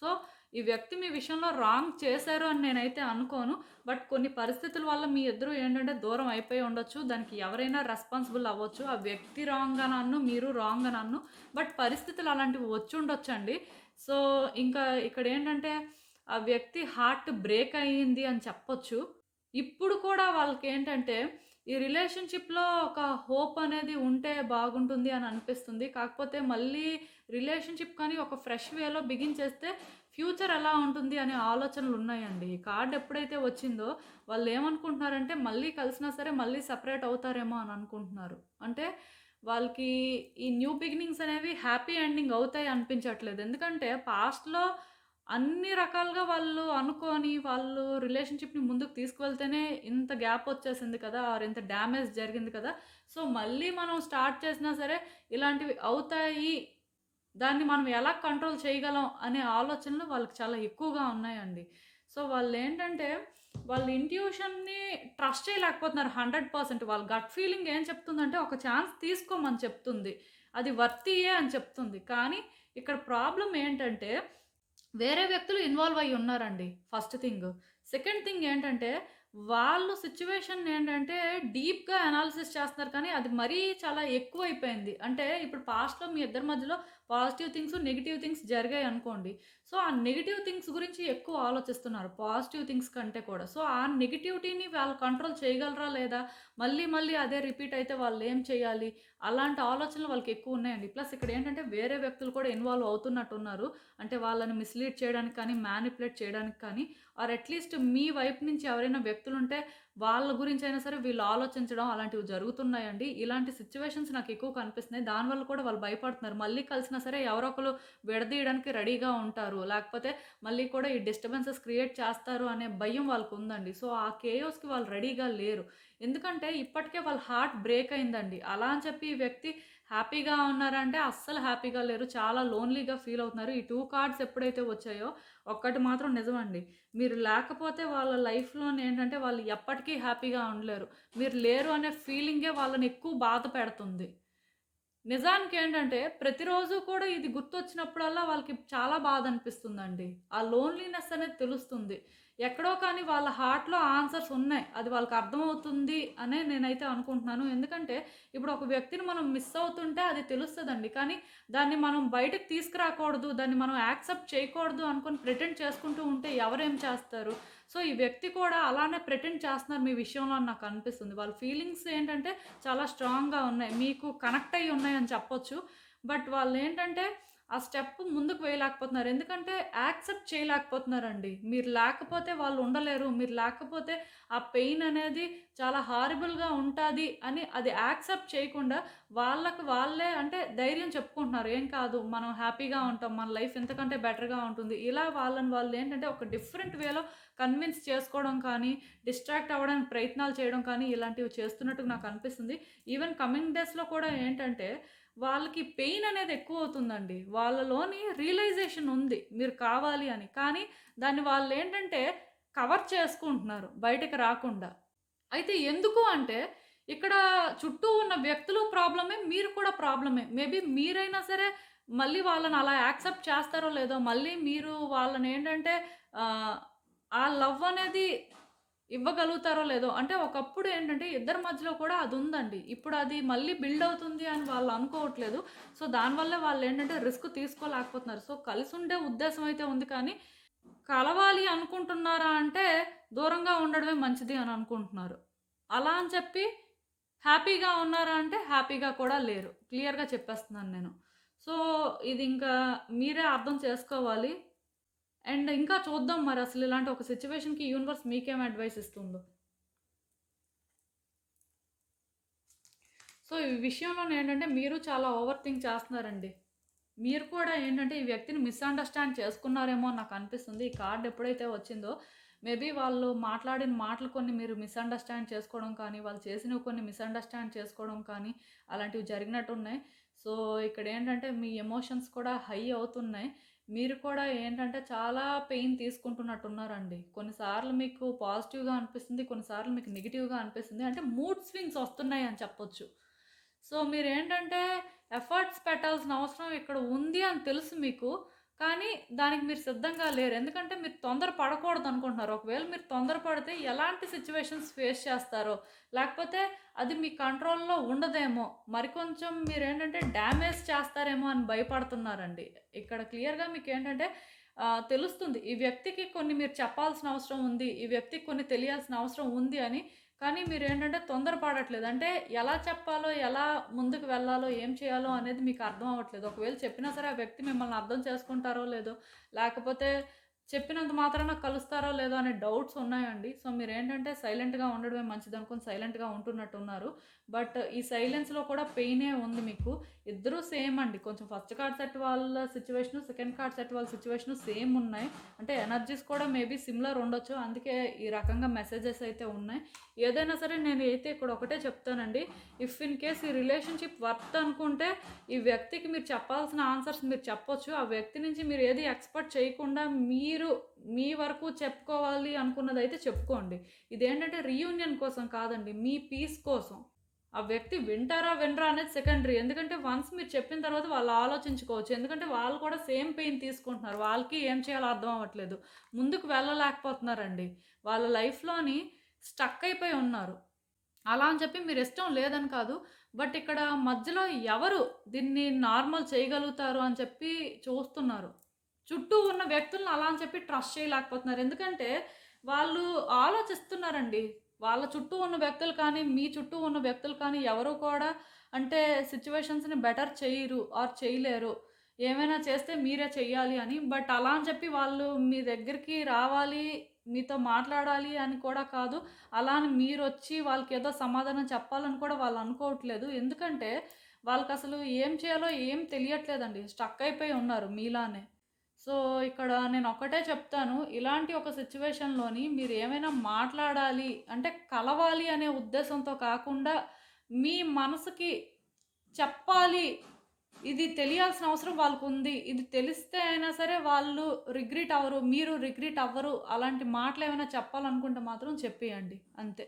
సో, ఈ వ్యక్తి మీ విషయంలో రాంగ్ చేశారు అని నేనైతే అనుకోను. బట్ కొన్ని పరిస్థితుల వల్ల మీ ఇద్దరు ఏంటంటే దూరం అయిపోయి ఉండొచ్చు. దానికి ఎవరైనా రెస్పాన్సిబుల్ అవ్వచ్చు. ఆ వ్యక్తి రాంగ్ అని అనను, మీరు రాంగ్ అని అనను. బట్ పరిస్థితులు అలాంటివి వచ్చుండొచ్చండి. సో, ఇంకా ఇక్కడేంటంటే ఆ వ్యక్తి హార్ట్ బ్రేక్ అయ్యింది అని చెప్పొచ్చు. ఇప్పుడు కూడా వాళ్ళకేంటంటే ఈ రిలేషన్‌షిప్‌లో ఒక హోప్ అనేది ఉంటే బాగుంటుంది అని అనిపిస్తుంది. కాకపోతే మళ్ళీ రిలేషన్‌షిప్ కానీ ఒక ఫ్రెష్ వేలో బిగిన్ చేస్తే ఫ్యూచర్ ఎలా ఉంటుంది అనే ఆలోచనలున్నాయండి. ఈ కార్డ్ ఎప్పుడైతే వచ్చిందో వాళ్ళేమనుకుంటున్నారంటే మళ్ళీ కలిసినా సరే మళ్ళీ సెపరేట్ అవుతారేమో అని అనుకుంటున్నారు. అంటే వాళ్ళకి ఈ న్యూ బిగినింగ్స్ అనేవి హ్యాపీ ఎండింగ్ అవుతాయి అనిపించట్లేదు. ఎందుకంటే పాస్ట్‌లో అన్ని రకాలుగా వాళ్ళు అనుకోని, వాళ్ళు రిలేషన్‌షిప్‌ని ముందుకు తీసుకువెళ్తేనే ఇంత గ్యాప్ వచ్చేసింది కదా! ఆర్ ఇంత డ్యామేజ్ జరిగింది కదా! సో, మళ్ళీ మనం స్టార్ట్ చేసినా సరే ఇలాంటివి అవుతాయి. దాన్ని మనం ఎలా కంట్రోల్ చేయగలం అనే ఆలోచనలు వాళ్ళకి చాలా ఎక్కువగా ఉన్నాయండి. సో, వాళ్ళేంటంటే వాళ్ళ ఇంట్యూషన్‌ని ట్రస్ట్ చేయలేకపోతున్నారు 100%. వాళ్ళ గట్ ఫీలింగ్ ఏం చెప్తుందంటే ఒక ఛాన్స్ తీసుకోమని చెప్తుంది. అది వర్తీయే అని చెప్తుంది. కానీ ఇక్కడ ప్రాబ్లమ్ ఏంటంటే వేరే వ్యక్తులు ఇన్వాల్వ్ అయ్యి ఉన్నారండి ఫస్ట్ థింగ్. సెకండ్ థింగ్ ఏంటంటే, వాళ్ళు సిట్యుయేషన్ ఏంటంటే డీప్‌గా అనాలిసిస్ చేస్తున్నారు కానీ, అది మరీ చాలా ఎక్కువైపోయింది. అంటే ఇప్పుడు పాస్ట్‌లో మీ ఇద్దరి మధ్యలో పాజిటివ్ థింగ్స్, నెగెటివ్ థింగ్స్ జరిగాయనుకోండి. సో, ఆ నెగెటివ్ థింగ్స్ గురించి ఎక్కువ ఆలోచిస్తున్నారు. పాజిటివ్ థింగ్స్ కంటే కూడా. సో, ఆ నెగటివిటీని వాళ్ళు కంట్రోల్ చేయగలరా లేదా? మళ్ళీ మళ్ళీ అదే రిపీట్ అయితే వాళ్ళేం చేయాలి? అలాంటి ఆలోచనలు వాళ్ళకి ఎక్కువున్నాయండి. ప్లస్ ఇక్కడేంటంటే వేరే వ్యక్తులు కూడా ఇన్వాల్వ్ అవుతున్నట్టున్నారు. అంటే వాళ్ళని మిస్‌లీడ్ చేయడానికి కానీ, మ్యానిపులేట్ చేయడానికి కానీ, ఆర్ అట్‌లీస్ట్ మీ వైపు నుంచి ఎవరైనా వ్యక్తులుంటే వాళ్ళ గురించైనా సరే వీళ్ళు ఆలోచించడం అలాంటివి జరుగుతున్నాయండి. ఇలాంటి సిట్యుయేషన్స్ నాకెక్కువ కనిపిస్తున్నాయి. దానివల్ల కూడా వాళ్ళు భయపడుతున్నారు. మళ్ళీ కలిసినా సరే ఎవరో ఒకళ్ళు విడదీయడానికి రెడీగా ఉంటారు. లేకపోతే మళ్ళీ కూడా ఈ డిస్టర్బెన్సెస్ క్రియేట్ చేస్తారు అనే భయం వాళ్ళకుందండి. సో, ఆ కేయోస్‌కి వాళ్ళు రెడీగా లేరు. ఎందుకంటే ఇప్పటికే వాళ్ళ హార్ట్ బ్రేక్ అయిందండి. అలా అని చెప్పి ఈ వ్యక్తి హ్యాపీగా ఉన్నారంటే అస్సలు హ్యాపీగా లేరు. చాలా లోన్‌లీగా ఫీల్ అవుతున్నారు. ఈ 2 కార్డ్స్ ఎప్పుడైతే వచ్చాయో ఒక్కటి మాత్రం నిజమండి. మీరు లేకపోతే వాళ్ళ లైఫ్‌లోనేంటంటే వాళ్ళు ఎప్పటికీ హ్యాపీగా ఉండలేరు. మీరు లేరు అనే ఫీలింగే వాళ్ళని ఎక్కువ బాధ పెడుతుంది. నిజానికేంటంటే, ప్రతిరోజు కూడా ఇది గుర్తొచ్చినప్పుడల్లా వాళ్ళకి చాలా బాధనిపిస్తుందండి. ఆ లోన్‌లీనెస్ అనేది తెలుస్తుంది. ఎక్కడో కానీ వాళ్ళ హార్ట్‌లో ఆన్సర్స్ ఉన్నాయి. అది వాళ్ళకి అర్థమవుతుంది అనే నేనైతే అనుకుంటున్నాను. ఎందుకంటే, ఇప్పుడు ఒక వ్యక్తిని మనం మిస్ అవుతుంటే అది తెలుస్తదండి. కానీ, దాన్ని మనం బయటకి తీసుకురాకూడదు, దాన్ని మనం యాక్సెప్ట్ చేయకూడదు అనుకుని ప్రిటెండ్ చేసుకుంటూ ఉంటే ఎవరేం చేస్తారు? సో, ఈ వ్యక్తి కూడా అలానే ప్రిటెండ్ చేస్తున్నారు మీ విషయంలో అని నాకనిపిస్తుంది. వాళ్ళ ఫీలింగ్స్ ఏంటంటే చాలా స్ట్రాంగ్‌గా ఉన్నాయి. మీకు కనెక్ట్ అయ్యి ఉన్నాయని చెప్పొచ్చు. బట్ వాళ్ళేంటంటే ఆ స్టెప్ ముందుకు వేయలేకపోతున్నారు. ఎందుకంటే యాక్సెప్ట్ చేయలేకపోతున్నారండి. మీరు లేకపోతే వాళ్ళు ఉండలేరు. మీరు లేకపోతే ఆ పెయిన్ అనేది చాలా హారిబుల్‌గా ఉంటాది అని అది యాక్సెప్ట్ చేయకుండా వాళ్ళకి వాళ్ళే అంటే ధైర్యం చెప్పుకుంటున్నారు. ఏం కాదు మనం హ్యాపీగా ఉంటాం. మన లైఫ్ ఇంతకంటే బెటర్‌గా ఉంటుంది. ఇలా వాళ్ళని వాళ్ళేంటంటే ఒక డిఫరెంట్ వేలో కన్విన్స్ చేసుకోవడం కానీ, డిస్ట్రాక్ట్ అవ్వడానికి ప్రయత్నాలు చేయడం కానీ ఇలాంటివి చేస్తున్నట్టుగా నాకనిపిస్తుంది. ఈవెన్ కమింగ్ డేస్‌లో కూడా ఏంటంటే వాళ్ళకి పెయిన్ అనేది ఎక్కువవుతుందండి. వాళ్ళలోని రియలైజేషన్ ఉంది. మీరు కావాలి అని. కానీ దాన్ని వాళ్ళేంటంటే కవర్ చేసుకుంటున్నారు బయటకి రాకుండా. అయితే ఎందుకు అంటే ఇక్కడ చుట్టూ ఉన్న వ్యక్తులు ప్రాబ్లమే, మీరు కూడా ప్రాబ్లమే. మేబీ మీరైనా సరే మళ్ళీ వాళ్ళని అలా యాక్సెప్ట్ చేస్తారో లేదో, మళ్ళీ మీరు వాళ్ళనేంటంటే ఆహ్, ఆ లవ్ అనేది ఇవ్వగలుగుతారో లేదో. అంటే ఒకప్పుడు ఏంటంటే ఇద్దరి మధ్యలో కూడా అదుందండి. ఇప్పుడు అది మళ్ళీ బిల్డ్ అవుతుంది అని వాళ్ళు అనుకోవట్లేదు. సో, దానివల్లే వాళ్ళేంటంటే రిస్క్ తీసుకోలేకపోతున్నారు. సో, కలిసుండే ఉద్దేశం అయితే ఉంది కానీ, కలవాలి అనుకుంటున్నారా అంటే దూరంగా ఉండడమే మంచిది అని అనుకుంటున్నారు. అలా అని చెప్పి హ్యాపీగా ఉన్నారా అంటే హ్యాపీగా కూడా లేరు. క్లియర్‌గా చెప్పేస్తున్నాను నేను. సో, ఇది ఇంకా మీరే అర్థం చేసుకోవాలి. అండ్ ఇంకా చూద్దాం మరి అసలు ఇలాంటి ఒక సిట్యుయేషన్‌కి యూనివర్స్ మీకేం అడ్వైస్ ఇస్తుందో. సో, ఈ విషయంలోనేంటంటే మీరు చాలా ఓవర్ థింక్ చేస్తున్నారండి. మీరు కూడా ఏంటంటే ఈ వ్యక్తిని మిస్‌అండర్‌స్టాండ్ చేసుకున్నారేమో అని నాకనిపిస్తుంది. ఈ కార్డ్ ఎప్పుడైతే వచ్చిందో మేబీ వాళ్ళు మాట్లాడిన మాటలు కొన్ని మీరు మిస్‌అండర్‌స్టాండ్ చేసుకోవడం కానీ, వాళ్ళు చేసినవి కొన్ని మిస్‌అండర్‌స్టాండ్ చేసుకోవడం కానీ అలాంటివి జరిగినట్టున్నాయి. సో ఇక్కడేంటంటే మీ ఎమోషన్స్ కూడా హై అవుతున్నాయి. మీరు కూడా ఏంటంటే చాలా పెయిన్ తీసుకుంటున్నట్టున్నారండి. కొన్నిసార్లు మీకు పాజిటివ్‌గా అనిపిస్తుంది. కొన్నిసార్లు మీకు నెగెటివ్‌గా అనిపిస్తుంది. అంటే మూడ్ స్వింగ్స్ వస్తున్నాయి అని చెప్పొచ్చు. సో మీరేంటంటే ఎఫర్ట్స్ పెట్టాల్సిన అవసరం ఇక్కడ ఉంది అని తెలుసు మీకు. కానీ దానికి మీరు సిద్ధంగా లేరు. ఎందుకంటే మీరు తొందర పడకూడదనుకుంటున్నారు. ఒకవేళ మీరు తొందర పడితే ఎలాంటి సిట్యుయేషన్స్ ఫేస్ చేస్తారో, లేకపోతే అది మీ కంట్రోల్‌లో ఉండదేమో, మరికొంచెం మీరేంటంటే డ్యామేజ్ చేస్తారేమో అని భయపడుతున్నారండి. ఇక్కడ క్లియర్‌గా మీకేంటంటే తెలుస్తుంది. ఈ వ్యక్తికి కొన్ని మీరు చెప్పాల్సిన అవసరం ఉంది. ఈ వ్యక్తికి కొన్ని తెలియాల్సిన అవసరం ఉంది అని. కానీ మీరేంటంటే తొందర పడట్లేదు. అంటే ఎలా చెప్పాలో, ఎలా ముందుకు వెళ్ళాలో, ఏం చేయాలో అనేది మీకు అర్థం అవ్వట్లేదు. ఒకవేళ చెప్పినా సరే ఆ వ్యక్తి మిమ్మల్ని అర్థం చేసుకుంటారో లేదో, లేకపోతే చెప్పినంత మాత్రాన కలుస్తారో లేదో అనే డౌట్స్ ఉన్నాయండి. సో మీరేంటంటే సైలెంట్‌గా ఉండడమే మంచిదనుకోని సైలెంట్‌గా ఉంటున్నట్టున్నారు. బట్ ఈ సైలెన్స్‌లో కూడా పెయినే ఉంది మీకు. ఇద్దరూ సేమ్ అండి. కొంచెం ఫస్ట్ కార్డ్ సెట్ వాళ్ళ సిట్యుయేషను, సెకండ్ కార్డ్ సెట్ వాళ్ళ సిట్యుయేషను సేమ్ ఉన్నాయి. అంటే ఎనర్జీస్ కూడా మేబీ సిమిలర్ ఉండొచ్చు. అందుకే ఈ రకంగా మెసేజెస్ అయితే ఉన్నాయి. ఏదైనా సరే నేనైతే ఇక్కడ ఒకటే చెప్తానండి. ఇఫ్ ఇన్ కేస్ ఈ రిలేషన్‌షిప్ వర్త్ అనుకుంటే ఈ వ్యక్తికి మీరు చెప్పాల్సిన ఆన్సర్స్ మీరు చెప్పొచ్చు. ఆ వ్యక్తి నుంచి మీరు ఏది ఎక్స్‌పెక్ట్ చేయకుండా మీరు మీ వరకు చెప్పుకోవాలి అనుకున్నదైతే చెప్పుకోండి. ఇదేంటంటే రీయూనియన్ కోసం కాదండి. మీ పీస్ కోసం. ఆ వ్యక్తి వింటారా? వినరా? అనేది సెకండరీ. ఎందుకంటే వన్స్ మీరు చెప్పిన తర్వాత వాళ్ళు ఆలోచించుకోవచ్చు. ఎందుకంటే వాళ్ళు కూడా సేమ్ పెయిన్ తీసుకుంటున్నారు. వాళ్ళకి ఏం చేయాలో అర్థం అవ్వట్లేదు. ముందుకు వెళ్ళలేకపోతున్నారండి. వాళ్ళ లైఫ్‌లోని స్టక్ అయిపోయి ఉన్నారు. అలా అని చెప్పి మీరు ఇష్టం లేదని కాదు. బట్ ఇక్కడ మధ్యలో ఎవరు దీన్ని నార్మల్ చేయగలుగుతారు అని చెప్పి చూస్తున్నారు. చుట్టూ ఉన్న వ్యక్తులను అలా అని చెప్పి ట్రస్ట్ చేయలేకపోతున్నారు. ఎందుకంటే వాళ్ళు ఆలోచిస్తున్నారండి. వాళ్ళ చుట్టూ ఉన్న వ్యక్తులు కానీ, మీ చుట్టూ ఉన్న వ్యక్తులు కానీ ఎవరు కూడా అంటే సిట్యుయేషన్స్‌ని బెటర్ చేయరు ఆర్ చేయలేరు. ఏమైనా చేస్తే మీరే చెయ్యాలి అని. బట్ అలా అని చెప్పి వాళ్ళు మీ దగ్గరికి రావాలి, మీతో మాట్లాడాలి అని కూడా కాదు. అలా అని మీరొచ్చి వాళ్ళకేదో సమాధానం చెప్పాలని కూడా వాళ్ళు అనుకోవట్లేదు. ఎందుకంటే వాళ్ళకసలు ఏం చేయాలో ఏం తెలియట్లేదండి. స్టక్ అయిపోయి ఉన్నారు మీలానే. సో, ఇక్కడ నేనొక్కటే చెప్తాను. ఇలాంటి ఒక సిట్యుయేషన్‌లోని మీరేమైనా మాట్లాడాలి అంటే కలవాలి అనే ఉద్దేశంతో కాకుండా, మీ మనసుకి చెప్పాలి. ఇది తెలియాల్సిన అవసరం వాళ్ళకుంది. ఇది తెలిస్తే అయినా సరే వాళ్ళు రిగ్రెట్ అవ్వరు. మీరు రిగ్రెట్ అవ్వరు. అలాంటి మాటలేమైనా చెప్పాలనుకుంటే మాత్రం చెప్పేయండి. అంతే.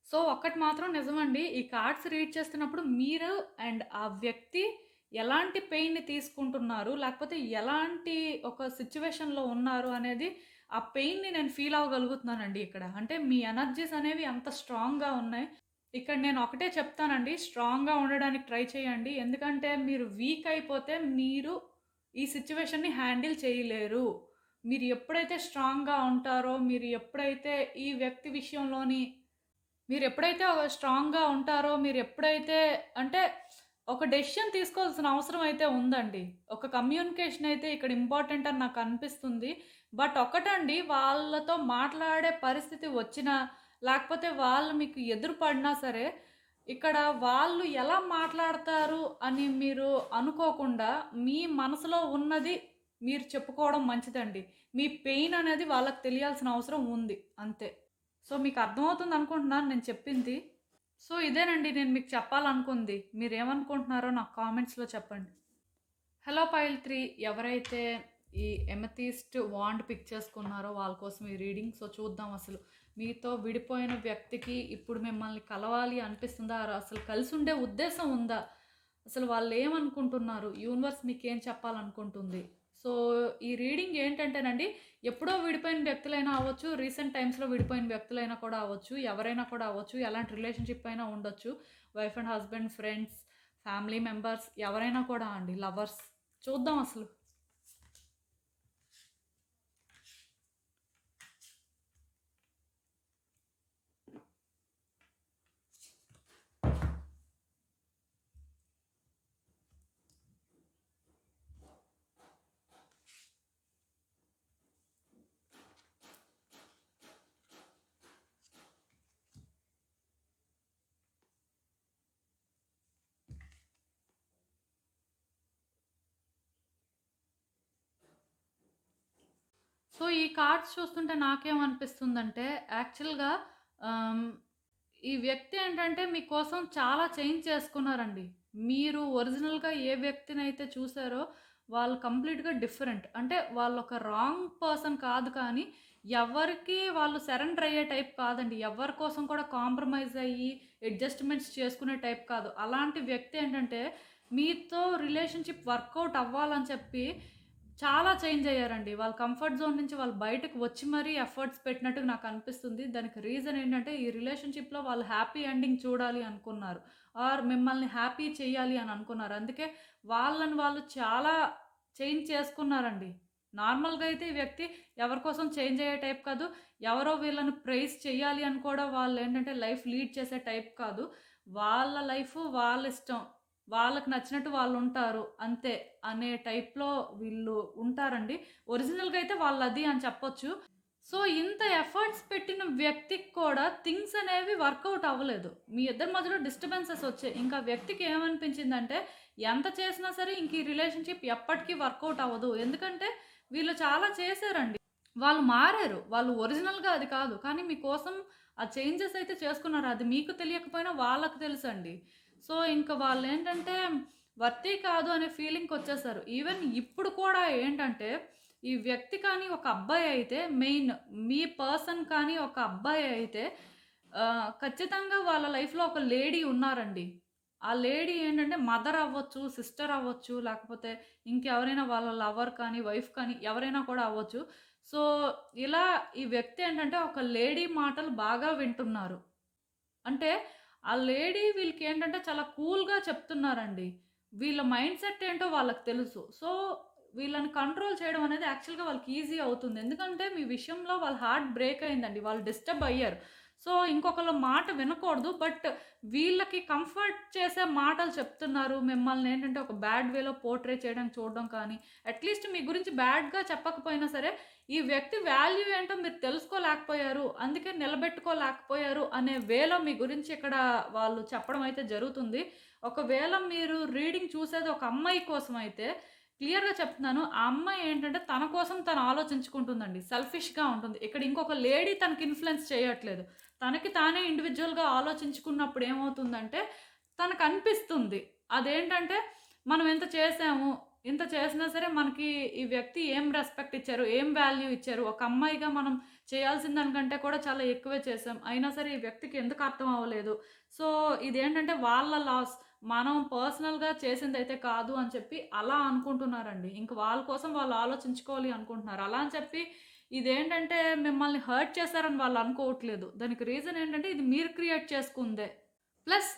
సో, ఒక్కటి మాత్రం నిజమండి. ఈ కార్డ్స్ రీడ్ చేస్తున్నప్పుడు మీరు అండ్ ఆ వ్యక్తి ఎలాంటి పెయిన్‌ని తీసుకుంటున్నారు, లేకపోతే ఎలాంటి ఒక సిట్యుయేషన్‌లో ఉన్నారు అనేది ఆ పెయిన్‌ని నేను ఫీల్ అవ్వగలుగుతున్నానండి ఇక్కడ. అంటే మీ ఎనర్జీస్ అనేవి అంత స్ట్రాంగ్‌గా ఉన్నాయి. ఇక్కడ నేను ఒకటే చెప్తానండి. స్ట్రాంగ్‌గా ఉండడానికి ట్రై చేయండి. ఎందుకంటే మీరు వీక్ అయిపోతే మీరు ఈ సిట్యుయేషన్‌ని హ్యాండిల్ చేయలేరు. మీరు ఎప్పుడైతే స్ట్రాంగ్‌గా ఉంటారో, మీరు ఎప్పుడైతే ఈ వ్యక్తి విషయంలోని మీరెప్పుడైతే స్ట్రాంగ్‌గా ఉంటారో, మీరెప్పుడైతే అంటే ఒక డెసిషన్ తీసుకోవాల్సిన అవసరం అయితే ఉందండి. ఒక కమ్యూనికేషన్ అయితే ఇక్కడ ఇంపార్టెంట్ అని నాకనిపిస్తుంది. బట్ ఒకటండి వాళ్ళతో మాట్లాడే పరిస్థితి వచ్చినా, లేకపోతే వాళ్ళు మీకు ఎదురు పడినా సరే, ఇక్కడ వాళ్ళు ఎలా మాట్లాడతారు అని మీరు అనుకోకుండా, మీ మనసులో ఉన్నది మీరు చెప్పుకోవడం మంచిదండి. మీ పెయిన్ అనేది వాళ్ళకి తెలియాల్సిన అవసరం ఉంది. అంతే. సో, మీకు అర్థమవుతుంది అనుకుంటున్నాను నేను చెప్పింది. సో, ఇదేనండి నేను మీకు చెప్పాలనుకుంది. మీరేమనుకుంటున్నారో నాకు కామెంట్స్‌లో చెప్పండి. హలో పైల్ 3 ఎవరైతే ఈ ఎమెథిస్ట్ వాండ్ పిక్ చేసుకున్నారో వాళ్ళ కోసం ఈ రీడింగ్. సో, చూద్దాం అసలు. మీతో విడిపోయిన వ్యక్తికి ఇప్పుడు మిమ్మల్ని కలవాలి అనిపిస్తుందా? అసలు కలిసుండే ఉద్దేశం ఉందా? అసలు వాళ్ళేమనుకుంటున్నారు? యూనివర్స్ మీకేం చెప్పాలనుకుంటుంది? సో, ఈ రీడింగ్ ఏంటంటేనండి, ఎప్పుడో విడిపోయిన వ్యక్తులైనా అవ్వచ్చు, రీసెంట్ టైమ్స్‌లో విడిపోయిన వ్యక్తులైనా కూడా అవ్వచ్చు, ఎవరైనా కూడా అవ్వచ్చు, ఎలాంటి రిలేషన్‌షిప్ అయినా ఉండొచ్చు. Wife and husband, friends, family members ఎవరైనా కూడా అండి, లవర్స్. చూద్దాం అసలు. సో, ఈ కార్డ్స్ చూస్తుంటే నాకేమనిపిస్తుందంటే, యాక్చువల్‌గా ఆహ్, ఈ వ్యక్తి ఏంటంటే మీకోసం చాలా చేంజ్ చేసుకున్నారండి. మీరు ఒరిజినల్‌గా ఏ వ్యక్తినైతే చూసారో వాళ్ళు కంప్లీట్‌గా డిఫరెంట్. అంటే వాళ్ళొక రాంగ్ పర్సన్ కాదు కానీ, ఎవరికీ వాళ్ళు సరెండర్ అయ్యే టైప్ కాదండి. ఎవరి కోసం కూడా కాంప్రమైజ్ అయ్యి, అడ్జస్ట్‌మెంట్స్ చేసుకునే టైప్ కాదు. అలాంటి వ్యక్తి ఏంటంటే, మీతో రిలేషన్‌షిప్ వర్కౌట్ అవ్వాలని చెప్పి చాలా చేంజ్ అయ్యారండి. వాళ్ళ కంఫర్ట్ జోన్ నుంచి వాళ్ళు బయటకు వచ్చి మరీ ఎఫర్ట్స్ పెట్టినట్టుగా నాకనిపిస్తుంది. దానికి రీజన్ ఏంటంటే, ఈ రిలేషన్‌షిప్‌లో వాళ్ళు హ్యాపీ ఎండింగ్ చూడాలి అనుకున్నారు. ఆర్ మిమ్మల్ని హ్యాపీ చేయాలి అని అనుకున్నారు. అందుకే వాళ్ళని వాళ్ళు చాలా చేంజ్ చేసుకున్నారండి. నార్మల్‌గా అయితే ఈ వ్యక్తి ఎవరి కోసం చేంజ్ అయ్యే టైప్ కాదు. ఎవరో వీళ్ళని ప్రైజ్ చేయాలి అని కూడా వాళ్ళేంటంటే లైఫ్ లీడ్ చేసే టైప్ కాదు. వాళ్ళ లైఫు వాళ్ళిష్టం. వాళ్ళకి నచ్చినట్టు వాళ్ళుంటారు. అంతే అనే టైప్‌లో వీళ్ళు ఉంటారండి. ఒరిజినల్‌గా అయితే వాళ్ళది అని చెప్పొచ్చు. సో, ఇంత ఎఫర్ట్స్ పెట్టిన వ్యక్తికి కూడా థింగ్స్ అనేవి వర్కౌట్ అవ్వలేదు. మీ ఇద్దరి మధ్యలో డిస్టర్బెన్సెస్ వచ్చాయి. ఇంకా వ్యక్తికి ఏమనిపించిందంటే, ఎంత చేసినా సరే ఇంక ఈ రిలేషన్‌షిప్ ఎప్పటికీ వర్కౌట్ అవ్వదు. ఎందుకంటే, వీళ్ళు చాలా చేశారండి. వాళ్ళు మారారు. వాళ్ళు ఒరిజినల్‌గా అది కాదు. కానీ మీకోసం ఆ చేంజెస్ అయితే చేసుకున్నారు. అది మీకు తెలియకపోయినా వాళ్ళకి తెలుసండి. సో, ఇంక వాళ్ళేంటంటే, వర్తీ కాదు అనే ఫీలింగ్‌కొచ్చేసారు. ఈవెన్ ఇప్పుడు కూడా ఏంటంటే ఈ వ్యక్తి కానీ ఒక అబ్బాయి అయితే మెయిన్ మీ పర్సన్ కానీ ఒక అబ్బాయి అయితే ఖచ్చితంగా వాళ్ళ లైఫ్‌లో ఒక లేడీ ఉన్నారండి. ఆ లేడీ ఏంటంటే మదర్ అవ్వచ్చు, సిస్టర్ అవ్వచ్చు, లేకపోతే ఇంకెవరైనా వాళ్ళ లవర్ కానీ, వైఫ్ కానీ ఎవరైనా కూడా అవ్వచ్చు. సో, ఇలా ఈ వ్యక్తి ఏంటంటే ఒక లేడీ మాటలు బాగా వింటున్నారు. అంటే ఆ లేడీ వీళ్ళకేంటంటే చాలా కూల్‌గా చెప్తున్నారండి. వీళ్ళ మైండ్ సెట్ ఏంటో వాళ్ళకి తెలుసు. సో, వీళ్ళని కంట్రోల్ చేయడం అనేది యాక్చువల్‌గా వాళ్ళకి ఈజీ అవుతుంది. ఎందుకంటే మీ విషయంలో వాళ్ళ హార్ట్ బ్రేక్ అయిందండి. వాళ్ళు డిస్టర్బ్ అయ్యారు. సో, ఇంకొకళ్ళ మాట వినకూడదు. బట్ వీళ్ళకి కంఫర్ట్ చేసే మాటలు చెప్తున్నారు. మిమ్మల్ని ఏంటంటే ఒక బ్యాడ్ వేలో పోర్ట్రే చేయడానికి చూడడం కానీ, అట్‌లీస్ట్ మీ గురించి బ్యాడ్‌గా చెప్పకపోయినా సరే ఈ వ్యక్తి వాల్యూ ఏంటో మీరు తెలుసుకోలేకపోయారు. అందుకే నిలబెట్టుకోలేకపోయారు అనే వేలో మీ గురించి ఇక్కడ వాళ్ళు చెప్పడం అయితే జరుగుతుంది. ఒకవేళ మీరు రీడింగ్ చూసేది ఒక అమ్మాయి కోసం అయితే క్లియర్‌గా చెప్తున్నాను. ఆ అమ్మాయి ఏంటంటే తన కోసం తను ఆలోచించుకుంటుందండి. సెల్ఫిష్‌గా ఉంటుంది. ఇక్కడ ఇంకొక లేడీ తనకి ఇన్‌ఫ్లూయెన్స్ చేయట్లేదు. తనకి తానే ఇండివిడ్యుయల్‌గా ఆలోచించుకున్నప్పుడు ఏమవుతుందంటే తనకనిపిస్తుంది. అదేంటంటే మనం ఇంత చేసాము. ఇంత చేసినా సరే మనకి ఈ వ్యక్తి ఏం రెస్పెక్ట్ ఇచ్చారు, ఏం వాల్యూ ఇచ్చారు. ఒక అమ్మాయిగా మనం చేయాల్సిన దానికంటే కూడా చాలా ఎక్కువే చేసాం. అయినా సరే ఈ వ్యక్తికి ఎందుకు అర్థం అవ్వలేదు. సో, ఇదేంటంటే వాళ్ళ లాస్. మనం పర్సనల్‌గా చేసిందైతే కాదు అని చెప్పి అలా అనుకుంటున్నారండి. ఇంక వాళ్ళ కోసం వాళ్ళు ఆలోచించుకోవాలి అనుకుంటున్నారు. అలా అని చెప్పి ఇదేంటంటే మిమ్మల్ని హర్ట్ చేశారని వాళ్ళు అనుకోవట్లేదు. దానికి రీజన్ ఏంటంటే ఇది మీరు క్రియేట్ చేసుకుందే. ప్లస్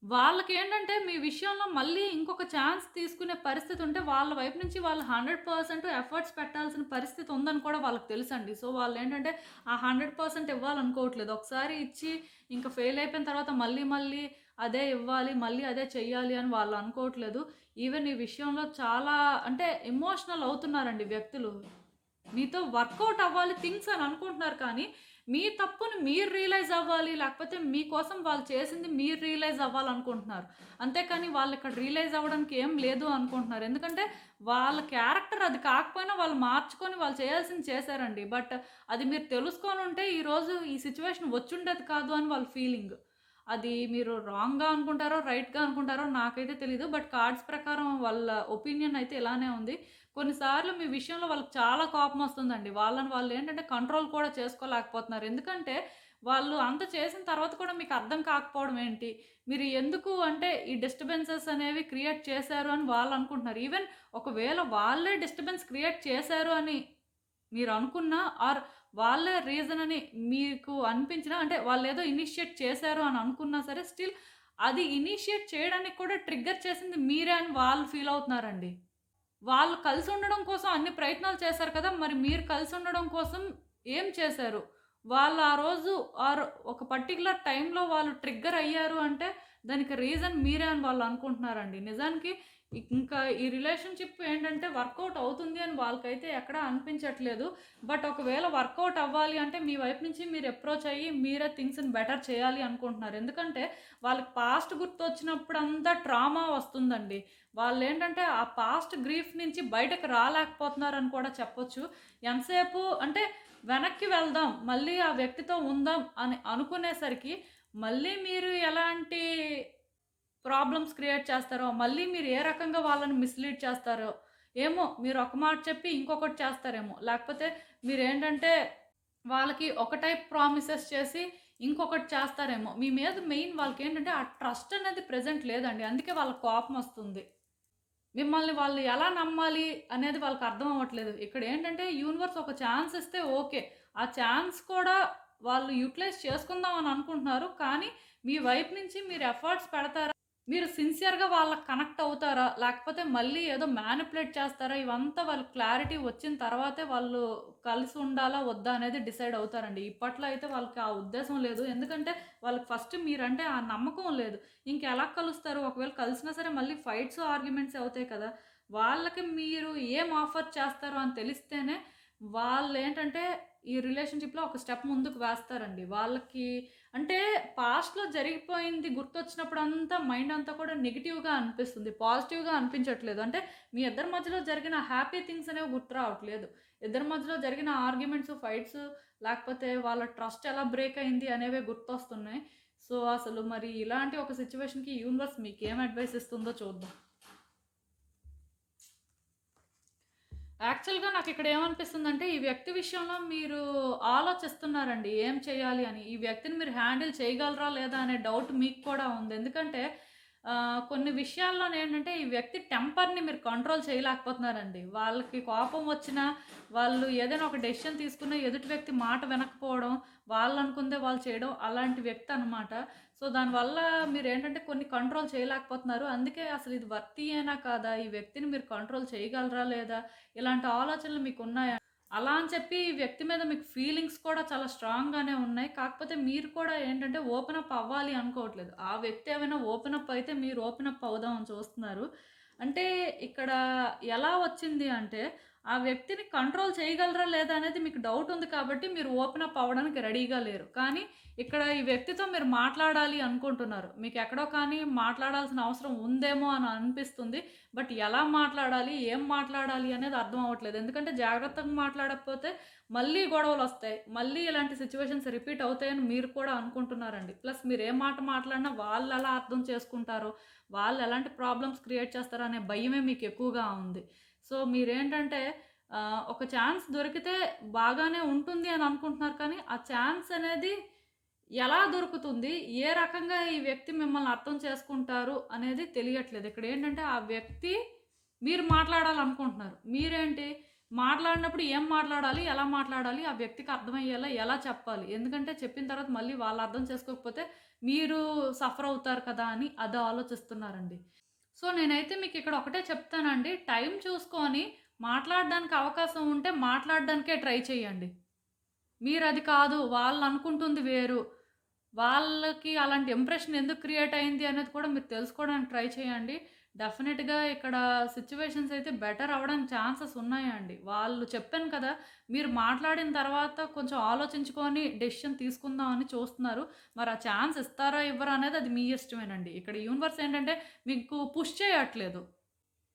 వాళ్ళకేంటంటే మీ విషయంలో మళ్ళీ ఇంకొక ఛాన్స్ తీసుకునే పరిస్థితి ఉంటే వాళ్ళ వైపు నుంచి వాళ్ళు 100% ఎఫర్ట్స్ పెట్టాల్సిన పరిస్థితి ఉందని కూడా వాళ్ళకి తెలుసండి. సో, వాళ్ళేంటంటే ఆ 100% ఇవ్వాలనుకోవట్లేదు. ఒకసారి ఇచ్చి ఇంక ఫెయిల్ అయిపోయిన తర్వాత మళ్ళీ మళ్ళీ అదే ఇవ్వాలి, మళ్ళీ అదే చెయ్యాలి అని వాళ్ళు అనుకోవట్లేదు. ఈవెన్ ఈ విషయంలో చాలా అంటే ఎమోషనల్ అవుతున్నారండి వ్యక్తులు. మీతో వర్కౌట్ అవ్వాలి థింగ్స్ అని అనుకుంటున్నారు కానీ, మీ తప్పుని మీరు రియలైజ్ అవ్వాలి. లేకపోతే మీకోసం వాళ్ళు చేసింది మీరు రియలైజ్ అవ్వాలనుకుంటున్నారు. అంతేకాని వాళ్ళిక్కడ రియలైజ్ అవ్వడానికి ఏం లేదు అనుకుంటున్నారు. ఎందుకంటే, వాళ్ళ క్యారెక్టర్ అది కాకపోయినా వాళ్ళు మార్చుకొని వాళ్ళు చేయాల్సింది చేశారండి. బట్ అది మీరు తెలుసుకొనుంటే ఈరోజు ఈ సిట్యుయేషన్ వచ్చుండేది కాదు అని వాళ్ళ ఫీలింగ్. అది మీరు రాంగ్‌గా అనుకుంటారో, రైట్‌గా అనుకుంటారో నాకైతే తెలీదు. బట్ కార్డ్స్ ప్రకారం వాళ్ళ ఒపీనియన్ అయితే ఇలానే ఉంది. కొన్నిసార్లు మీ విషయంలో వాళ్ళకి చాలా కోపమొస్తుందండి. వాళ్ళని వాళ్ళేంటంటే కంట్రోల్ కూడా చేసుకోలేకపోతున్నారు. ఎందుకంటే, వాళ్ళు అంత చేసిన తర్వాత కూడా మీకు అర్థం కాకపోవడం ఏంటి? మీరు ఎందుకు అంటే ఈ డిస్టర్బెన్సెస్ అనేవి క్రియేట్ చేశారు అని వాళ్ళనుకుంటున్నారు. ఈవెన్ ఒకవేళ వాళ్ళే డిస్టర్బెన్స్ క్రియేట్ చేశారు అని మీరనుకున్నా ఆర్ వాళ్ళే రీజన్ అని మీకు అనిపించినా అంటే వాళ్ళేదో ఇనిషియేట్ చేశారు అని అనుకున్నా సరే స్టిల్ అది ఇనిషియేట్ చేయడానికి కూడా ట్రిగ్గర్ చేసింది మీరే అని వాళ్ళు ఫీల్ అవుతున్నారండి. వాళ్ళు కలిసుండడం కోసం అన్ని ప్రయత్నాలు చేశారు కదా! మరి మీరు కలిసుండడం కోసం ఏం చేశారు? వాళ్ళు ఆ రోజు ఆర్ ఒక పర్టిక్యులర్ టైంలో వాళ్ళు ట్రిగ్గర్ అయ్యారు అంటే, దానికి రీజన్ మీరే అని వాళ్ళు అనుకుంటున్నారండి. నిజానికి ఇంకా ఈ రిలేషన్‌షిప్ ఏంటంటే వర్కౌట్ అవుతుంది అని వాళ్ళకైతే ఎక్కడా అనిపించట్లేదు. బట్ ఒకవేళ వర్కౌట్ అవ్వాలి అంటే మీ వైపు నుంచి మీరు అప్రోచ్ అయ్యి మీరే థింగ్స్‌ని బెటర్ చేయాలి అనుకుంటున్నారు. ఎందుకంటే వాళ్ళకి పాస్ట్ గుర్తొచ్చినప్పుడంతా ట్రామా వస్తుందండి. వాళ్ళేంటంటే ఆ పాస్ట్ గ్రీఫ్ నుంచి బయటకి రాలేకపోతున్నారని కూడా చెప్పొచ్చు. ఎంతసేపు అంటే వెనక్కి వెళ్దాం, మళ్ళీ ఆ వ్యక్తితో ఉందాం అని అనుకునేసరికి మళ్ళీ మీరు ఎలాంటి ప్రాబ్లమ్స్ క్రియేట్ చేస్తారో, మళ్ళీ మీరు ఏ రకంగా వాళ్ళని మిస్‌లీడ్ చేస్తారో, ఏమో మీరు ఒక మాట చెప్పి ఇంకొకటి చేస్తారేమో. లేకపోతే మీరేంటంటే వాళ్ళకి ఒక టైప్ ప్రామిసెస్ చేసి ఇంకొకటి చేస్తారేమో. మీ మీద మెయిన్ వాళ్ళకేంటంటే ఆ ట్రస్ట్ అనేది ప్రెజెంట్ లేదండి. అందుకే వాళ్ళకి కోపమొస్తుంది. మిమ్మల్ని వాళ్ళు ఎలా నమ్మాలి అనేది వాళ్ళకి అర్థం అవ్వట్లేదు. ఇక్కడేంటంటే యూనివర్స్ ఒక ఛాన్స్ ఇస్తే ఓకే. ఆ ఛాన్స్ కూడా వాళ్ళు యుటిలైజ్ చేసుకుందాం అని అనుకుంటున్నారు. కానీ మీ వైపు నుంచి మీరు ఎఫర్ట్స్ పెడతారా? మీరు సిన్సియర్‌గా వాళ్ళకి కనెక్ట్ అవుతారా? లేకపోతే మళ్ళీ ఏదో మ్యానిపులేట్ చేస్తారా? ఇవంతా వాళ్ళకి క్లారిటీ వచ్చిన తర్వాతే వాళ్ళు కలిసి ఉండాలా? వద్దా? అనేది డిసైడ్ అవుతారండి. ఇప్పట్లో అయితే వాళ్ళకి ఆ ఉద్దేశం లేదు. ఎందుకంటే వాళ్ళకి ఫస్ట్ మీరంటే ఆ నమ్మకం లేదు. ఇంకెలా కలుస్తారు? ఒకవేళ కలిసినా సరే మళ్ళీ ఫైట్స్, ఆర్గ్యుమెంట్సే అవుతాయి కదా! వాళ్ళకి మీరు ఏం ఆఫర్ చేస్తారో అని తెలిస్తేనే వాళ్ళేంటంటే ఈ రిలేషన్‌షిప్‌లో ఒక స్టెప్ ముందుకు వేస్తారండి. వాళ్ళకి అంటే పాస్ట్‌లో జరిగిపోయింది గుర్తొచ్చినప్పుడంతా మైండ్ అంతా కూడా నెగెటివ్‌గా అనిపిస్తుంది. పాజిటివ్‌గా అనిపించట్లేదు. అంటే మీ ఇద్దరి మధ్యలో జరిగిన హ్యాపీ థింగ్స్ అనేవి గుర్తు రావట్లేదు. ఇద్దరి మధ్యలో జరిగిన ఆర్గ్యుమెంట్స్, ఫైట్స్ లేకపోతే వాళ్ళ ట్రస్ట్ ఎలా బ్రేక్ అయింది అనేవే గుర్తొస్తున్నాయి. సో, అసలు మరి ఇలాంటి ఒక సిట్యుయేషన్‌కి యూనివర్స్ మీకేం అడ్వైస్ ఇస్తుందో చూద్దాం. యాక్చువల్‌గా నాకిక్కడ ఏమనిపిస్తుందంటే, ఈ వ్యక్తి విషయంలో మీరు ఆలోచిస్తున్నారండి. ఏం చేయాలి అని. ఈ వ్యక్తిని మీరు హ్యాండిల్ చేయగలరా? లేదా? అనే డౌట్ మీకు కూడా ఉంది. ఎందుకంటే కొన్ని విషయాల్లోనేంటంటే, ఈ వ్యక్తి టెంపర్‌ని మీరు కంట్రోల్ చేయలేకపోతున్నారండి. వాళ్ళకి కోపం వచ్చినా, వాళ్ళు ఏదైనా ఒక డెసిషన్ తీసుకున్న ఎదుటి వ్యక్తి మాట వినకపోవడం, వాళ్ళనుకుందే వాళ్ళు చేయడం, అలాంటి వ్యక్తి అనమాట. సో, దానివల్ల మీరేంటంటే కొన్ని కంట్రోల్ చేయలేకపోతున్నారు. అందుకే అసలు ఇది వర్తీయేనా కాదా? ఈ వ్యక్తిని మీరు కంట్రోల్ చేయగలరా? లేదా? ఇలాంటి ఆలోచనలు మీకున్నాయా? అలా అని చెప్పి ఈ వ్యక్తి మీద మీకు ఫీలింగ్స్ కూడా చాలా స్ట్రాంగ్‌గానే ఉన్నాయి. కాకపోతే మీరు కూడా ఏంటంటే ఓపెన్ అప్ అవ్వాలి అనుకోవట్లేదు. ఆ వ్యక్తి ఏమైనా ఓపెన్ అప్ అయితే మీరు ఓపెన్ అప్ అవుదాం అని చూస్తున్నారు. అంటే ఇక్కడ ఎలా వచ్చింది అంటే ఆ వ్యక్తిని కంట్రోల్ చేయగలరా లేదా అనేది మీకు డౌట్ ఉంది కాబట్టి మీరు ఓపెన్ అప్ అవ్వడానికి రెడీగా లేరు. కానీ ఇక్కడ ఈ వ్యక్తితో మీరు మాట్లాడాలి అనుకుంటున్నారు. మీకెక్కడో కానీ మాట్లాడాల్సిన అవసరం ఉందేమో అని అనిపిస్తుంది. బట్ ఎలా మాట్లాడాలి? ఏం మాట్లాడాలి? అనేది అర్థం అవ్వట్లేదు. ఎందుకంటే జాగ్రత్తగా మాట్లాడకపోతే మళ్ళీ గొడవలొస్తాయి. మళ్ళీ ఇలాంటి సిట్యుయేషన్స్ రిపీట్ అవుతాయని మీరు కూడా అనుకుంటున్నారండి. ప్లస్ మీరు ఏ మాట మాట్లాడినా వాళ్ళెలా అర్థం చేసుకుంటారో, వాళ్ళు ఎలాంటి ప్రాబ్లమ్స్ క్రియేట్ చేస్తారో అనే భయమే మీకు ఎక్కువగా ఉంది. సో, మీరేంటంటే ఒక ఛాన్స్ దొరికితే బాగానే ఉంటుంది అని అనుకుంటున్నారు కానీ, ఆ ఛాన్స్ అనేది ఎలా దొరుకుతుంది? ఏ రకంగా ఈ వ్యక్తి మిమ్మల్ని అర్థం చేసుకుంటారు అనేది తెలియట్లేదు. ఇక్కడేంటంటే ఆ వ్యక్తి మీరు మాట్లాడాలనుకుంటున్నారు. మీరేంటి మాట్లాడినప్పుడు ఏం మాట్లాడాలి? ఎలా మాట్లాడాలి? ఆ వ్యక్తికి అర్థమయ్యేలా ఎలా చెప్పాలి? ఎందుకంటే చెప్పిన తర్వాత మళ్ళీ వాళ్ళు అర్థం చేసుకోకపోతే మీరు సఫర్ అవుతారు కదా! అని అది ఆలోచిస్తున్నారండి. సో, నేనైతే మీకిక్కడ ఒకటే చెప్తానండి. టైం చూసుకొని మాట్లాడడానికి అవకాశం ఉంటే మాట్లాడడానికే ట్రై చేయండి. మీరది కాదు. వాళ్ళనుకుంటుంది వేరు. వాళ్ళకి అలాంటి ఇంప్రెషన్ ఎందుకు క్రియేట్ అయింది అనేది కూడా మీరు తెలుసుకోవడానికి ట్రై చేయండి. డెఫినిట్‌గా ఇక్కడ సిట్యుయేషన్స్ అయితే బెటర్ అవ్వడానికి ఛాన్సెస్ ఉన్నాయండి. వాళ్ళు చెప్పాను కదా! మీరు మాట్లాడిన తర్వాత కొంచెం ఆలోచించుకొని డెసిషన్ తీసుకుందాం అని చూస్తున్నారు. మరి ఆ ఛాన్స్ ఇస్తారా? ఇవ్వరా? అనేది అది మీ ఇష్టమేనండి. ఇక్కడ యూనివర్స్ ఏంటంటే మీకు పుష్ చేయట్లేదు.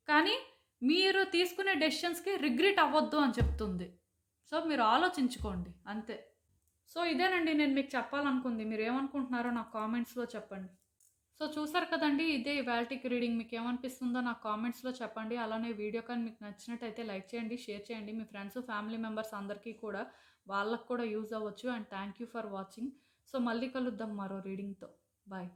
కానీ మీరు తీసుకునే డెసిషన్స్‌కి రిగ్రెట్ అవ్వద్దు అని చెప్తుంది. సో, మీరు ఆలోచించుకోండి అంతే. సో, ఇదేనండి నేను మీకు చెప్పాలనుకుంది. మీరేమనుకుంటున్నారో నాకు కామెంట్స్‌లో చెప్పండి. సో, చూసారు కదండీ! ఇదే ఇవాల్టికి రీడింగ్. మీకేమనిపిస్తుందో నాకు కామెంట్స్‌లో చెప్పండి. అలానే వీడియో కానీ మీకు నచ్చినట్టయితే లైక్ చేయండి, షేర్ చేయండి. మీ ఫ్రెండ్స్, ఫ్యామిలీ మెంబర్స్ అందరికీ కూడా వాళ్ళకి కూడా యూజ్ అవ్వచ్చు. And thank you for watching. So, మళ్ళీ కలుద్దాం మరో రీడింగ్‌తో. బాయ్.